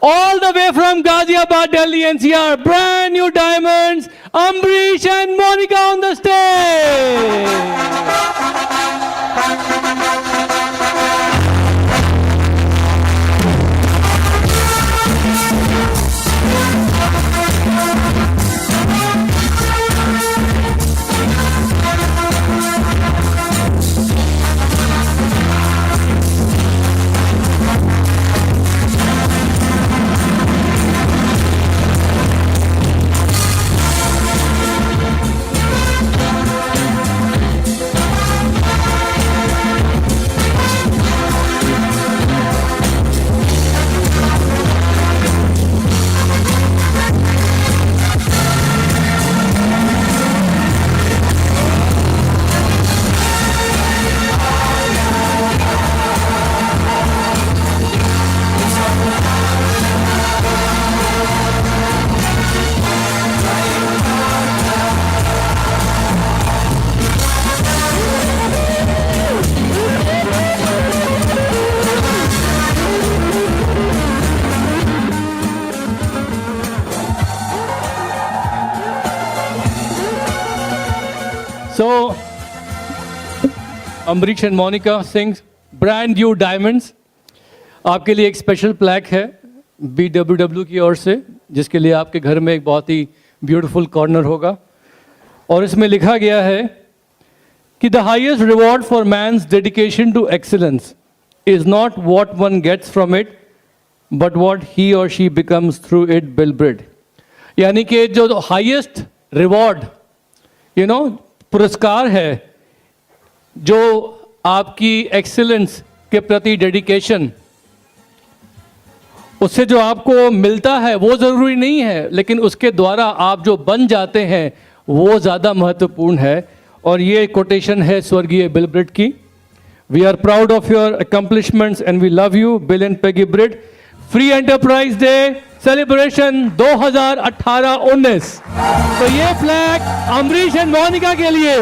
all the way from Ghaziabad, Delhi NCR, brand new diamonds, Ambrish and Monica on the stage. So, Ambrish and Monica sings brand new diamonds. आपके लिए एक special plaque है BWW की ओर से, जिसके लिए आपके घर में एक बहुत ही ब्यूटीफुल कॉर्नर होगा, और इसमें लिखा गया है कि the highest reward for man's dedication to excellence is not what one gets from it but what he और she becomes through it Bill Breed. यानी कि जो हाईएस्ट रिवॉर्ड पुरस्कार है, जो आपकी एक्सीलेंस के प्रति डेडिकेशन, उससे जो आपको मिलता है वो ज़रूरी नहीं है, लेकिन उसके द्वारा आप जो बन जाते हैं वो ज़्यादा महत्वपूर्ण है। और ये कोटेशन है स्वर्गीय बिल ब्रिड की। We are proud of your accomplishments and we love you, Bill and Peggy Breed. Free enterprise day celebration 2018-19। तो ये फ्लैग अमरीश एंड मोनिका के लिए।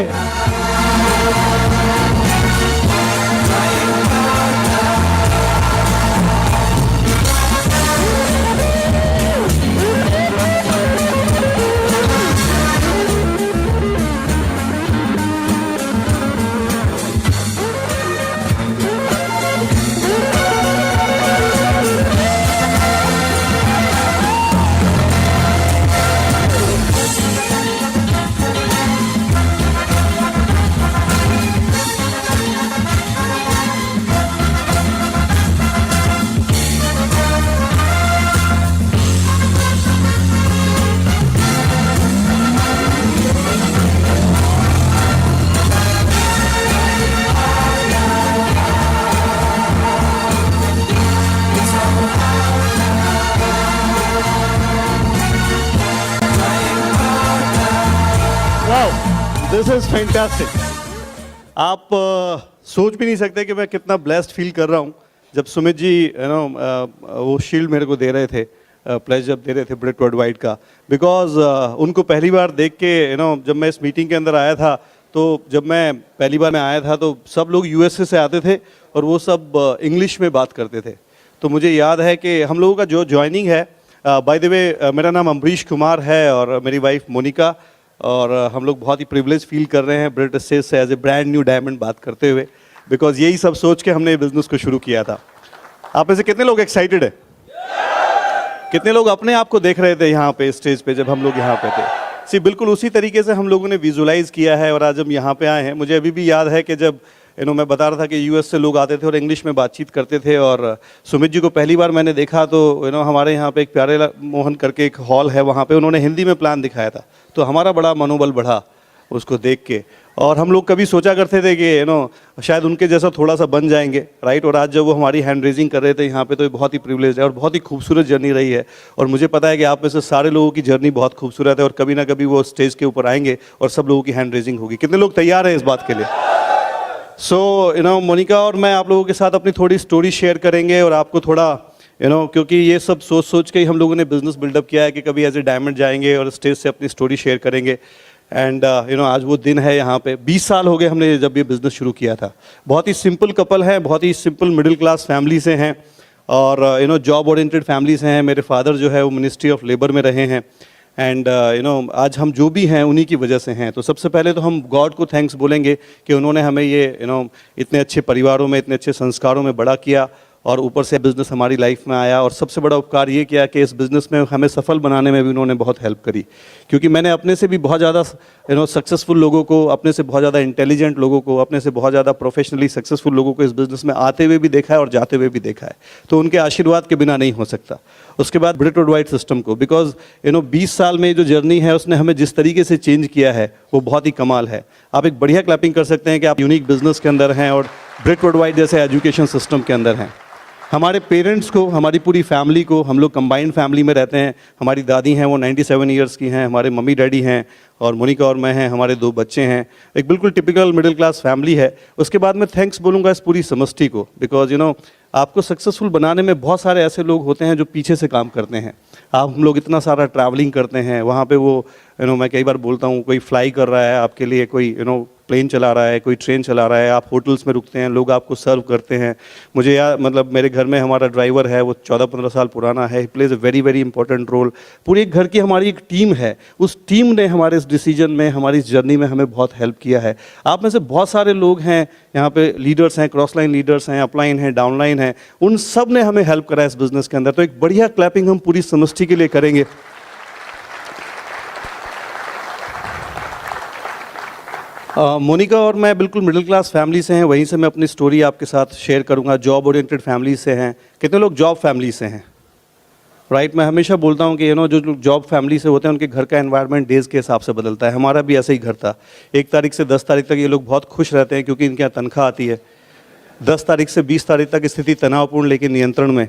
This is fantastic. आप सोच भी नहीं सकते कि मैं कितना ब्लेस्ड फील कर रहा हूँ जब सुमित जी वो शील्ड मेरे को दे रहे थे, प्लेज जब दे रहे थे ब्रिट वर्ल्डवाइड का, बिकॉज उनको पहली बार देख के जब मैं इस मीटिंग के अंदर आया था, तो जब मैं पहली बार मैं आया था तो सब लोग यूएसए से आते थे और वो सब इंग्लिश में बात करते थे। तो मुझे याद है कि हम लोगों का जो ज्वाइनिंग है, बाय द वे मेरा नाम अमरीश कुमार है और मेरी वाइफ मोनिका, और हम लोग बहुत ही प्रिविलेज फील कर रहे हैं ब्रिट एस्टेट से as a brand new diamond बात करते हुए, बिकॉज यही सब सोच के हमने बिजनेस को शुरू किया था। आप में से कितने लोग एक्साइटेड है? कितने लोग अपने आप को देख रहे थे यहाँ पे स्टेज पे जब हम लोग यहाँ पे थे? बिल्कुल उसी तरीके से हम लोगों ने विजुलाइज किया है और आज हम यहाँ पे आए हैं। मुझे अभी भी याद है कि जब मैं बता रहा था कि यूएस से लोग आते थे और इंग्लिश में बातचीत करते थे, और सुमित जी को पहली बार मैंने देखा तो हमारे यहाँ पे एक प्यारे मोहन करके एक हॉल है, वहाँ पे उन्होंने हिंदी में प्लान दिखाया था, तो हमारा बड़ा मनोबल बढ़ा उसको देख के। और हम लोग कभी सोचा करते थे कि शायद उनके जैसा थोड़ा सा बन जाएंगे, राइट। और आज जब वो हमारी हैंड रेजिंग कर रहे थे यहाँ पे, तो ये बहुत ही प्रिविलेज है और बहुत ही खूबसूरत जर्नी रही है। और मुझे पता है कि आप में से सारे लोगों की जर्नी बहुत खूबसूरत है और कभी ना कभी वो स्टेज के ऊपर आएंगे और सब लोगों की हैंड रेजिंग होगी। कितने लोग तैयार हैं इस बात के लिए? मोनिका और मैं आप लोगों के साथ अपनी थोड़ी स्टोरी शेयर करेंगे और आपको थोड़ा क्योंकि ये सब सोच सोच के ही हम लोगों ने बिजनेस बिल्डअप किया है कि कभी एज ए डायमंड जाएंगे और स्टेज से अपनी स्टोरी शेयर करेंगे। एंड आज वो दिन है यहाँ पे। 20 साल हो गए हमने जब ये बिज़नेस शुरू किया था। बहुत ही सिंपल कपल है, बहुत ही सिंपल मिडिल क्लास फैमिली से हैं, और जॉब ओरिएंटेड फैमिलीज़ हैं। मेरे फादर जो है वो मिनिस्ट्री ऑफ लेबर में रहे हैं एंड आज हम जो भी हैं उन्हीं की वजह से हैं। तो सबसे पहले तो हम गॉड को थैंक्स बोलेंगे कि उन्होंने हमें ये इतने अच्छे परिवारों में, इतने अच्छे संस्कारों में बड़ा किया और ऊपर से बिज़नेस हमारी लाइफ में आया। और सबसे बड़ा उपकार ये किया कि इस बिज़नेस में हमें सफल बनाने में भी उन्होंने बहुत हेल्प करी, क्योंकि मैंने अपने से भी बहुत ज़्यादा सक्सेसफुल लोगों को, अपने से बहुत ज़्यादा इंटेलिजेंट लोगों को, अपने से बहुत ज़्यादा प्रोफेशनली सक्सेसफुल लोगों को इस बिज़नेस में आते हुए भी देखा है और जाते हुए भी देखा है। तो उनके आशीर्वाद के बिना नहीं हो सकता। उसके बाद ब्रिट वुड वाइट सिस्टम को, बिकॉज 20 साल में जो जर्नी है उसने हमें जिस तरीके से चेंज किया है वो बहुत ही कमाल है। आप एक बढ़िया क्लैपिंग कर सकते हैं कि आप यूनिक बिजनेस के अंदर हैं और ब्रिट वुड वाइट जैसे एजुकेशन सिस्टम के अंदर हैं। हमारे पेरेंट्स को, हमारी पूरी फैमिली को, हम लोग कंबाइंड फैमिली में रहते हैं। हमारी दादी हैं वो 97 ईयर्स की हैं, हमारे मम्मी डैडी हैं और मोनिका और मैं हैं, हमारे 2 बच्चे हैं। एक बिल्कुल टिपिकल मिडिल क्लास फैमिली है। उसके बाद मैं थैंक्स बोलूँगा इस पूरी समष्टि को, बिकॉज आपको सक्सेसफुल बनाने में बहुत सारे ऐसे लोग होते हैं जो पीछे से काम करते हैं। हम लोग इतना सारा ट्रैवलिंग करते हैं, वहाँ पे वो मैं कई बार बोलता हूँ, कोई फ्लाई कर रहा है आपके लिए, कोई प्लेन चला रहा है, कोई ट्रेन चला रहा है, आप होटल्स में रुकते हैं, लोग आपको सर्व करते हैं। मुझे मतलब मेरे घर में हमारा ड्राइवर है, वो 14-15 साल पुराना है, he plays a very very important role. पूरी एक घर की हमारी एक टीम है, उस टीम ने हमारे इस डिसीजन में, हमारी इस जर्नी में हमें बहुत हेल्प किया है। आप में से बहुत सारे लोग हैं यहाँ पे, लीडर्स हैं, क्रॉस लाइन लीडर्स हैं, अपलाइन हैं, डाउनलाइन हैं, उन सब ने हमें हेल्प करा इस बिजनेस के अंदर। तो एक बढ़िया क्लैपिंग हम पूरी समष्टि के लिए करेंगे। मोनिका और मैं बिल्कुल मिडिल क्लास फैमिली से हैं, वहीं से मैं अपनी स्टोरी आपके साथ शेयर करूंगा। जॉब ओरिएंटेड फैमिली से हैं। कितने लोग जॉब फैमिली से हैं? राइट मैं हमेशा बोलता हूं कि जो लोग जॉब फैमिली से होते हैं उनके घर का एनवायरनमेंट डेज़ के हिसाब से बदलता है। हमारा भी ऐसा ही घर था। 1 तारीख से 10 तारीख तक ये लोग बहुत खुश रहते हैं क्योंकि इनके यहाँ तनख्वाह आती है। 10 तारीख से 20 तारीख तक स्थिति तनावपूर्ण लेकिन नियंत्रण में,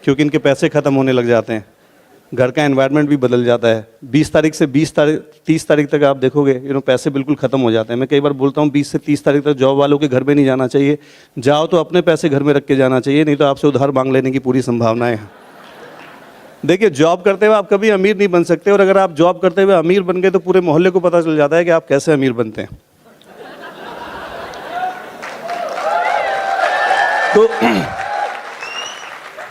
क्योंकि इनके पैसे ख़त्म होने लग जाते हैं, घर का एनवायरनमेंट भी बदल जाता है। 20 तारीख से 30 तारीख तक आप देखोगे पैसे बिल्कुल ख़त्म हो जाते हैं। मैं कई बार बोलता हूँ 20 से 30 तारीख तक जॉब वालों के घर में नहीं जाना चाहिए। जाओ तो अपने पैसे घर में रख के जाना चाहिए, नहीं तो आपसे उधार मांग लेने की पूरी संभावना है। देखिए जॉब करते हुए आप कभी अमीर नहीं बन सकते, और अगर आप जॉब करते हुए अमीर बन गए तो पूरे मोहल्ले को पता चल जाता है कि आप कैसे अमीर बनते हैं। तो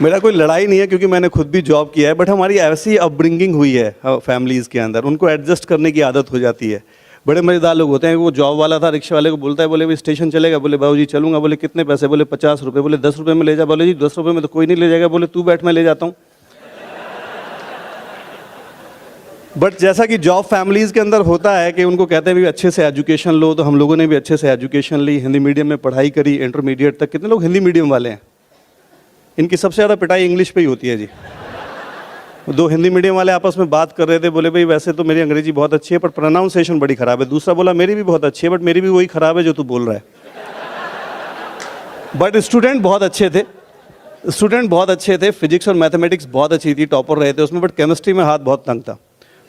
मेरा कोई लड़ाई नहीं है क्योंकि मैंने खुद भी जॉब किया है, बट हमारी ऐसी अपब्रिंगिंग हुई है फैमिलीज़ के अंदर, उनको एडजस्ट करने की आदत हो जाती है। बड़े मज़ेदार लोग होते हैं। वो जॉब वाला था, रिक्शा वाले को बोलता है, बोले भाई स्टेशन चलेगा? बोले बाबूजी चलूँगा। बोले कितने पैसे? बोले 50 रुपये। बोले 10 रुपये में ले जा। बोले जी 10 रुपये में तो कोई नहीं ले जाएगा। बोले तू बैठ, मैं ले जाता हूँ। बट जैसा कि जॉब फैमिलीज़ के अंदर होता है कि उनको कहते हैं भी अच्छे से एजुकेशन लो, तो हम लोगों ने भी अच्छे से एजुकेशन ली, हिंदी मीडियम में पढ़ाई करी, इंटरमीडिएट तक। कितने लोग हिंदी मीडियम वाले हैं? इनकी सबसे ज़्यादा पिटाई इंग्लिश पे ही होती है जी। 2 हिंदी मीडियम वाले आपस में बात कर रहे थे, बोले भाई वैसे तो मेरी अंग्रेजी बहुत अच्छी है पर प्रोनाउंसिएशन बड़ी ख़राब है। दूसरा बोला मेरी भी बहुत अच्छी है बट मेरी भी वही ख़राब है जो तू बोल रहा है। बट स्टूडेंट बहुत अच्छे थे, फिजिक्स और मैथमेटिक्स बहुत अच्छी थी, टॉपर रहे थे उसमें, बट केमिस्ट्री में हाथ बहुत तंग था।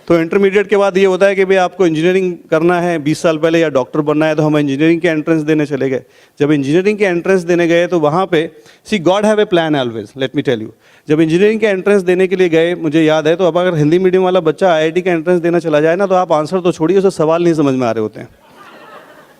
तो इंटरमीडिएट के बाद ये होता है कि भाई आपको इंजीनियरिंग करना है 20 साल पहले, या डॉक्टर बनना है, तो हम इंजीनियरिंग के एंट्रेंस देने चले गए। जब इंजीनियरिंग के एंट्रेंस देने गए तो वहाँ पे God have a plan always, let me tell you. जब इंजीनियरिंग के एंट्रेंस देने के लिए गए, मुझे याद है, तो अब अगर हिंदी मीडियम वाला बच्चा IIT का एंट्रेंस देना चला जाए ना, तो आप आंसर तो छोड़िए, उसे सवाल नहीं समझ में आ रहे होते हैं।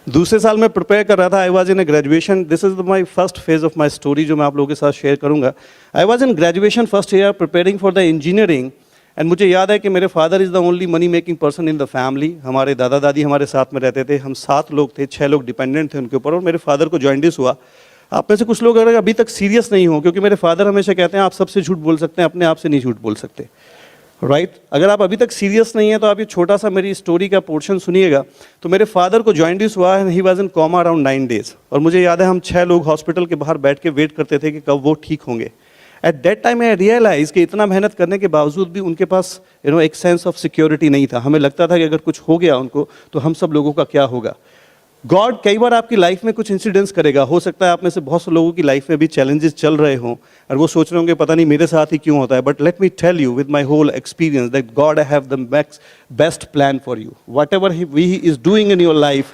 दूसरे साल में प्रिपेयर कर रहा था, I was in A graduation. This is my first phase of my story जो मैं आप लोगों के साथ शेयर करूँगा। I was in graduation first year preparing for the engineering, and मुझे याद है कि मेरे father is the only money making person in the family. हमारे दादा दादी हमारे साथ में रहते थे, हम 7 लोग थे, 6 लोग डिपेंडेंट थे उनके ऊपर, और मेरे फादर को जॉइंडिस हुआ। आप में से कुछ लोग अगर अभी तक सीरियस नहीं हो, क्योंकि मेरे फादर हमेशा कहते हैं आप सबसे झूठ बोल सकते हैं, अपने आप से नहीं झूठ बोल सकते, राइट? अगर आप अभी तक सीरियस नहीं है तो आप ये छोटा सा मेरी स्टोरी का पोर्शन सुनिएगा। तो मेरे फादर को जॉइंडिस हुआ and he was in coma around 9 days, और मुझे याद है हम 6 लोग हॉस्पिटल के बाहर बैठ के वेट करते थे कि कब वो ठीक होंगे। At that time I realise कि इतना मेहनत करने के बावजूद भी उनके पास एक सेंस ऑफ सिक्योरिटी नहीं था। हमें लगता था कि अगर कुछ हो गया उनको तो हम सब लोगों का क्या होगा। गॉड कई बार आपकी लाइफ में कुछ इंसिडेंट्स करेगा। हो सकता है आप में से बहुत से लोगों की लाइफ में भी चैलेंजेस चल रहे हों और वो सोच रहे होंगे पता नहीं मेरे साथ ही क्यों होता है। But let me tell you with my whole experience that God have the best plan for you. Whatever he is doing in your life,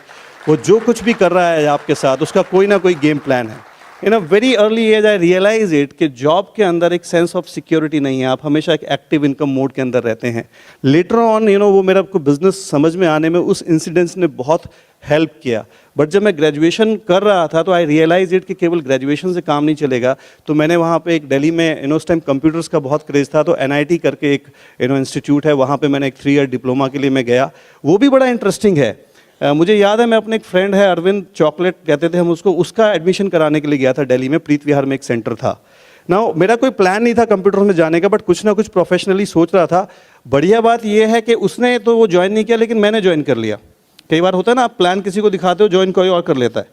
वो जो कुछ भी कर रहा है आपके साथ उसका कोई ना कोई गेम प्लान है। In a very early age I realize it कि जॉब के अंदर एक सेंस ऑफ सिक्योरिटी नहीं है, आप हमेशा एक एक्टिव इनकम मोड के अंदर रहते हैं। लेटर ऑन वो मेरा को बिजनेस समझ में आने में उस इंसिडेंस ने बहुत हेल्प किया। बट जब मैं ग्रेजुएशन कर रहा था तो आई रियलाइज इट कि केवल ग्रेजुएशन से काम नहीं चलेगा। तो मैंने वहाँ पे एक दिल्ली में उस टाइम कंप्यूटर्स का बहुत क्रेज़ था, तो NIT करके एक इंस्टीट्यूट है, वहाँ पे मैंने एक 3 ईयर डिप्लोमा के लिए मैं गया। वो भी बड़ा इंटरेस्टिंग है। मुझे याद है, मैं अपने एक फ्रेंड है अरविंद चॉकलेट कहते थे हम उसको, उसका एडमिशन कराने के लिए गया था दिल्ली में, प्रीत विहार में एक सेंटर था ना। मेरा कोई प्लान नहीं था कंप्यूटर में जाने का, बट कुछ ना कुछ प्रोफेशनली सोच रहा था। बढ़िया बात यह है कि उसने तो वो ज्वाइन नहीं किया, लेकिन मैंने ज्वाइन कर लिया। कई बार होता है ना, आप प्लान किसी को दिखाते हो, ज्वाइन कोई और कर लेता है।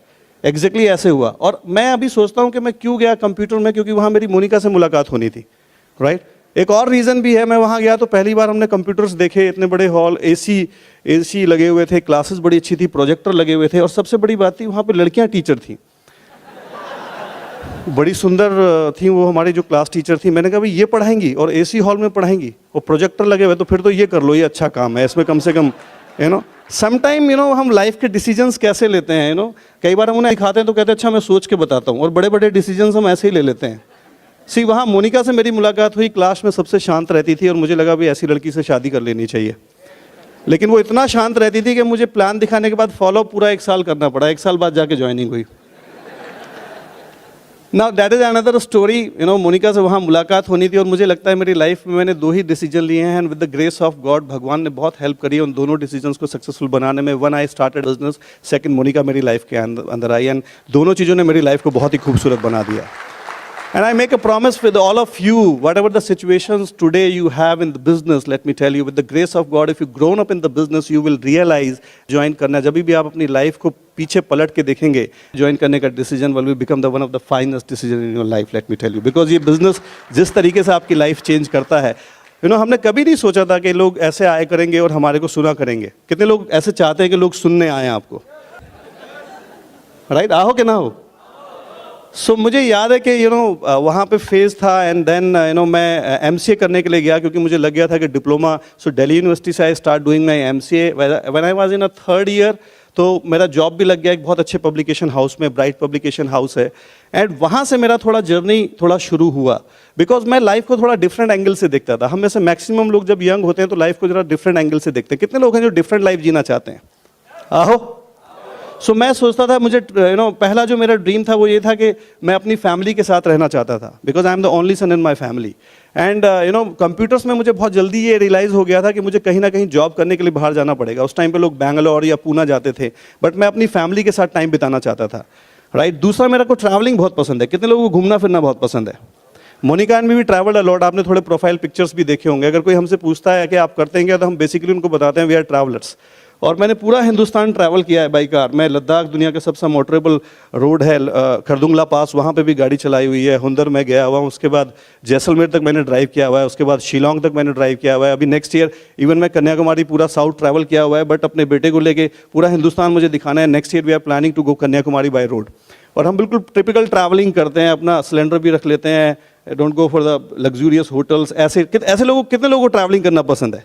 एग्जैक्टली ऐसे हुआ। और मैं अभी सोचता हूँ कि मैं क्यों गया कंप्यूटर में, क्योंकि वहाँ मेरी मोनिका से मुलाकात होनी थी, राइट। एक और रीज़न भी है, मैं वहाँ गया तो पहली बार हमने कंप्यूटर्स देखे, इतने बड़े हॉल, एसी लगे हुए थे, क्लासेस बड़ी अच्छी थी, प्रोजेक्टर लगे हुए थे, और सबसे बड़ी बात थी वहाँ पे लड़कियाँ टीचर थी, बड़ी सुंदर थी वो हमारी जो क्लास टीचर थी। मैंने कहा भाई ये पढ़ाएंगी और AC हॉल में पढ़ाएंगी और प्रोजेक्टर लगे हुए, तो फिर तो ये कर लो, ये अच्छा काम है, इसमें कम से कम समटाइम हम लाइफ के डिसीजंस कैसे लेते हैं। कई बार हम उन्हें दिखाते हैं तो कहते हैं अच्छा मैं सोच के बताता हूँ, और बड़े बड़े डिसीजंस हम ऐसे ही ले लेते हैं। वहाँ मोनिका से मेरी मुलाकात हुई, क्लास में सबसे शांत रहती थी, और मुझे लगा भाई ऐसी लड़की से शादी कर लेनी चाहिए। लेकिन वो इतना शांत रहती थी कि मुझे प्लान दिखाने के बाद फॉलो पूरा 1 साल करना पड़ा। 1 साल बाद जाके ज्वाइनिंग हुई। Now that is another story. Monica से वहाँ मुलाकात होनी थी, और मुझे लगता है मेरी लाइफ में मैंने 2 ही डिसीजन लिए हैं, and with the grace of God भगवान ने बहुत हेल्प करी है उन दोनों डिसीजंस को सक्सेसफुल बनाने में। 1 आई स्टार्टेड बिजनेस, 2 मोनिका मेरी लाइफ के अंदर आई, एंड दोनों चीज़ों ने मेरी लाइफ को बहुत ही खूबसूरत बना दिया। And I make a promise with all of you, whatever the situations today you have in the business, let me tell you, with the grace of God, if you've grown up in the business, you will realize, join करना, जब भी आप अपनी life को पीछे पलट के देखेंगे, ज्वाइन करने का decision will become the one of the finest decision in your life, let me tell you, because ये बिजनेस जिस तरीके से आपकी लाइफ चेंज करता है, हमने कभी नहीं सोचा था कि लोग ऐसे आए करेंगे और हमारे को सुना करेंगे। कितने लोग ऐसे चाहते हैं कि लोग सुनने आए आपको, राइट? आओ कि ना हो? सो मुझे याद है कि वहाँ पे फेज़ था, एंड देन मैं MCA करने के लिए गया, क्योंकि मुझे लग गया था कि डिप्लोमा, सो दिल्ली यूनिवर्सिटी से I start doing my MCA when I was in a 3rd year. तो मेरा जॉब भी लग गया एक बहुत अच्छे पब्लिकेशन हाउस में, ब्राइट पब्लिकेशन हाउस है, एंड वहाँ से मेरा थोड़ा जर्नी थोड़ा शुरू हुआ, बिकॉज मैं लाइफ को थोड़ा डिफरेंट एंगल से देखता था। हम में से मैक्सिमम लोग जब यंग होते हैं तो लाइफ को जरा डिफरेंट एंगल से देखते हैं। कितने लोग हैं जो डिफरेंट लाइफ जीना चाहते हैं? आहो। सो मैं सोचता था, मुझे पहला जो मेरा ड्रीम था वो ये था कि मैं अपनी फैमिली के साथ रहना चाहता था, because I am the only son in my family. And computers में मुझे बहुत जल्दी ये रियलाइज़ हो गया था कि मुझे कहीं ना कहीं जॉब करने के लिए बाहर जाना पड़ेगा। उस टाइम पे लोग बैंगलोर या पूना जाते थे, बट मैं अपनी फैमिली के साथ टाइम बिताना चाहता था, राइट। दूसरा, मेरे को ट्रैवलिंग बहुत पसंद है। कितने लोगों को घूमना फिरना बहुत पसंद है? मोनिका एंड मी भी ट्रैवल्ड अलॉट। आपने थोड़े प्रोफाइल पिक्चर्स भी देखे होंगे। अगर कोई हमसे पूछता है कि आप करते हैं क्या, तो हम बेसिकली उनको बताते हैं वी आर ट्रैवलर्स। और मैंने पूरा हिंदुस्तान ट्रैवल किया है बाई कार। मैं लद्दाख, दुनिया का सबसे मोटरेबल रोड है खरदुंगला पास, वहाँ पे भी गाड़ी चलाई हुई है। हुंदर में गया हुआ हूँ, उसके बाद जैसलमेर तक मैंने ड्राइव किया हुआ है, उसके बाद शिलोंग तक मैंने ड्राइव किया हुआ है। अभी नेक्स्ट ईयर इवन मैं कन्याकुमारी पूरा साउथ ट्रैवल किया हुआ है, बट अपने बेटे को लेके पूरा हिंदुस्तान मुझे दिखाना है। Next year we are planning to go Kanyakumari by road. और हम बिल्कुल टिपिकल ट्रैवलिंग करते हैं, अपना सिलेंडर भी रख लेते हैं, don't go for the luxurious hotels. ऐसे लोगों, कितने लोगों को ट्रैवलिंग करना पसंद है,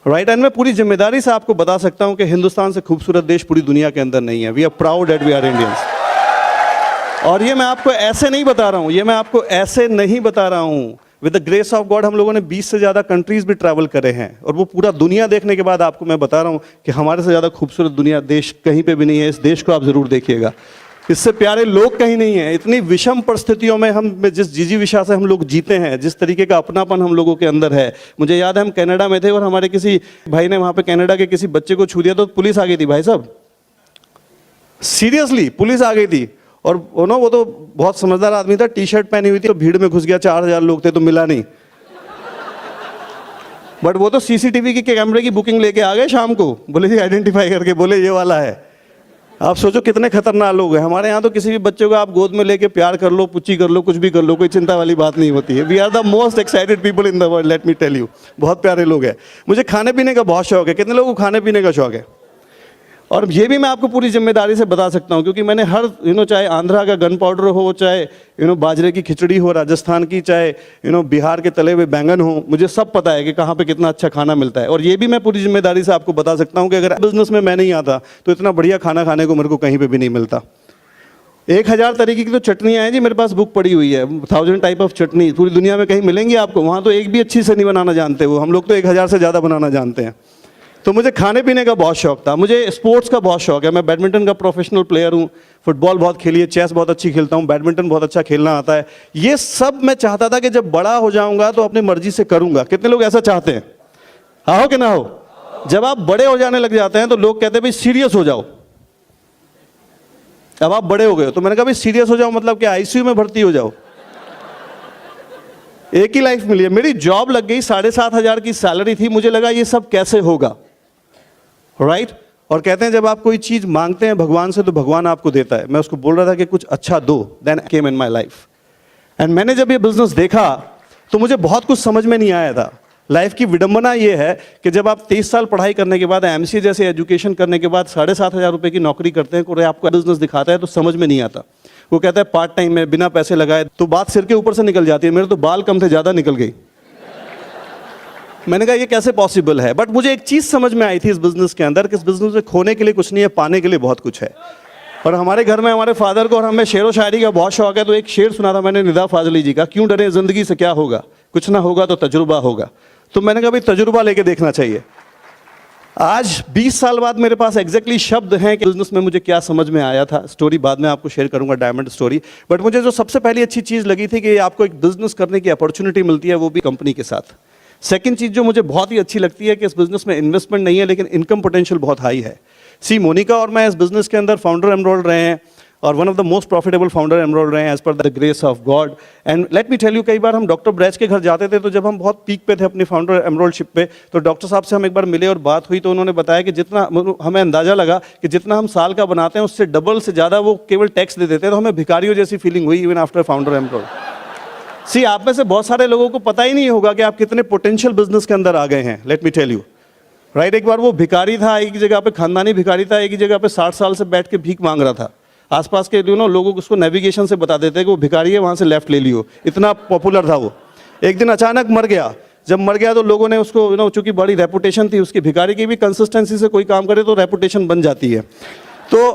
राइट? एंड मैं पूरी जिम्मेदारी से आपको बता सकता हूं कि हिंदुस्तान से खूबसूरत देश पूरी दुनिया के अंदर नहीं है। We are proud that we are Indians. और ये मैं आपको ऐसे नहीं बता रहा हूं, with the grace of God हम लोगों ने 20 से ज़्यादा कंट्रीज भी ट्रैवल करे हैं, और वो पूरा दुनिया देखने के बाद आपको मैं बता रहा हूं कि हमारे से ज़्यादा खूबसूरत दुनिया देश कहीं पे भी नहीं है। इस देश को आप ज़रूर देखिएगा, इससे प्यारे लोग कहीं नहीं हैं। इतनी विषम परिस्थितियों में हम जिस जिजीविषा से हम लोग जीते हैं, जिस तरीके का अपनापन हम लोगों के अंदर है। मुझे याद है हम कनाडा में थे, और हमारे किसी भाई ने वहाँ पे कनाडा के किसी बच्चे को छू दिया तो पुलिस आ गई थी। भाई साहब, सीरियसली पुलिस आ गई थी। और वो तो बहुत समझदार आदमी था, टी-शर्ट पहनी हुई थी, तो भीड़ में घुस गया। 4000 लोग थे तो मिला नहीं, बट वो तो CCTV के कैमरे की बुकिंग लेके आ गए शाम को, बोले जी आइडेंटिफाई करके, बोले ये वाला है। आप सोचो कितने खतरनाक लोग हैं। हमारे यहाँ तो किसी भी बच्चे को आप गोद में लेके प्यार कर लो, पुच्ची कर लो, कुछ भी कर लो, कोई चिंता वाली बात नहीं होती है। We are the most excited people in the world, let me tell you. बहुत प्यारे लोग हैं। मुझे खाने पीने का बहुत शौक है। कितने लोगों को खाने पीने का शौक है? और ये भी मैं आपको पूरी जिम्मेदारी से बता सकता हूँ, क्योंकि मैंने हर चाहे आंध्रा का गन पाउडर हो, चाहे बाजरे की खिचड़ी हो राजस्थान की, चाहे बिहार के तले हुए बैंगन हो, मुझे सब पता है कि कहाँ पे कितना अच्छा खाना मिलता है। और ये भी मैं पूरी जिम्मेदारी से आपको बता सकता हूँ कि अगर बिजनेस में मैं नहीं आता तो इतना बढ़िया खाना खाने को मेरे को कहीं पे भी नहीं मिलता। 1000 तरीके की तो चटनियाँ हैं जी, मेरे पास बुक पड़ी हुई है, 1000 टाइप ऑफ चटनी, पूरी दुनिया में कहीं मिलेंगी आपको? वहाँ तो एक भी अच्छी से नहीं बनाना जानते वो, हम लोग तो 1000 से ज़्यादा बनाना जानते हैं। तो मुझे खाने पीने का बहुत शौक था, मुझे स्पोर्ट्स का बहुत शौक है, मैं बैडमिंटन का प्रोफेशनल प्लेयर हूँ, फुटबॉल बहुत खेली है, चेस बहुत अच्छी खेलता हूँ, बैडमिंटन बहुत अच्छा खेलना आता है। ये सब मैं चाहता था कि जब बड़ा हो जाऊँगा तो अपनी मर्जी से करूँगा। कितने लोग ऐसा चाहते हैं? हाँ हो कि ना हो? जब आप बड़े हो जाने लग जाते हैं तो लोग कहते हैं भाई सीरियस हो जाओ। अब आप बड़े हो गए हो तो मैंने कहा भाई सीरियस हो जाओ मतलब कि आईसीयू में भर्ती हो जाओ। एक ही लाइफ मिली है, मेरी जॉब लग गई, 7,500 की सैलरी थी, मुझे लगा ये सब कैसे होगा, राइट? और कहते हैं जब आप कोई चीज मांगते हैं भगवान से तो भगवान आपको देता है। मैं उसको बोल रहा था कि कुछ अच्छा दो, then came in my life. And मैंने जब ये बिजनेस देखा तो मुझे बहुत कुछ समझ में नहीं आया था। लाइफ की विडंबना ये है कि जब आप 23 साल पढ़ाई करने के बाद एमसीए जैसे एजुकेशन करने के बाद 7,500 रुपए की नौकरी करते हैं, कोई आपको बिजनेस दिखाता है तो समझ में नहीं आता। वो कहता है पार्ट टाइम में बिना पैसे लगाए, तो बात सिर के ऊपर से निकल जाती है। मेरे तो बाल कम थे, ज़्यादा निकल गई। मैंने कहा ये कैसे पॉसिबल है? बट मुझे एक चीज़ समझ में आई थी इस बिजनेस के अंदर कि इस बिजनेस में खोने के लिए कुछ नहीं है, पाने के लिए बहुत कुछ है। और हमारे घर में हमारे फादर को और हमें शेर व शायरी का बहुत शौक है, तो एक शेर सुना था मैंने निदा फाजली जी का, क्यों डरे जिंदगी से क्या होगा, कुछ ना होगा तो तजुर्बा होगा। तो मैंने कहा भाई तजुर्बा लेके देखना चाहिए। आज 20 साल बाद मेरे पास एग्जैक्टली शब्द हैं कि बिजनेस में मुझे क्या समझ में आया था। स्टोरी बाद में आपको शेयर करूंगा, डायमंड स्टोरी। बट मुझे जो सबसे पहली अच्छी चीज़ लगी थी कि आपको एक बिजनेस करने की अपॉर्चुनिटी मिलती है, वो भी कंपनी के साथ। सेकंड चीज़ जो मुझे बहुत ही अच्छी लगती है कि इस बिजनेस में इन्वेस्टमेंट नहीं है लेकिन इनकम पोटेंशियल बहुत हाई है। सी मोनिका और मैं इस बिजनेस के अंदर फाउंडर एनरोल्ड रहे हैं और one of the most profitable founder enrolled रहे हैं as per the grace of God. And let me tell you, कई बार हम डॉक्टर ब्रैच के घर जाते थे तो जब हम बहुत पीक पे थे अपनी फाउंडर एनरोलशिप पे, तो डॉक्टर साहब से हम एक बार मिले और बात हुई तो उन्होंने बताया कि जितना हमें अंदाजा लगा कि जितना हम साल का बनाते हैं उससे डबल से ज़्यादा वो केवल टैक्स दे देते हैं। तो हमें भिखारियों जैसी फीलिंग हुई इवन आफ्टर फाउंडर एनरोल। सी आप में से बहुत सारे लोगों को पता ही नहीं होगा कि आप कितने पोटेंशियल बिजनेस के अंदर आ गए हैं। Let me tell you, right? एक बार वो भिखारी था, एक ही जगह पे खानदानी भिखारी था, एक ही जगह पे 60 साल से बैठ के भीख मांग रहा था। आसपास के लोगों को उसको नेविगेशन से बता देते हैं कि वो भिखारी है, वहाँ से लेफ्ट ले लियो। इतना पॉपुलर था वो। एक दिन अचानक मर गया। जब मर गया तो लोगों ने उसको चूंकि बड़ी रेपुटेशन थी उसकी, भिखारी की भी कंसिस्टेंसी से कोई काम करे तो रेपुटेशन बन जाती है। तो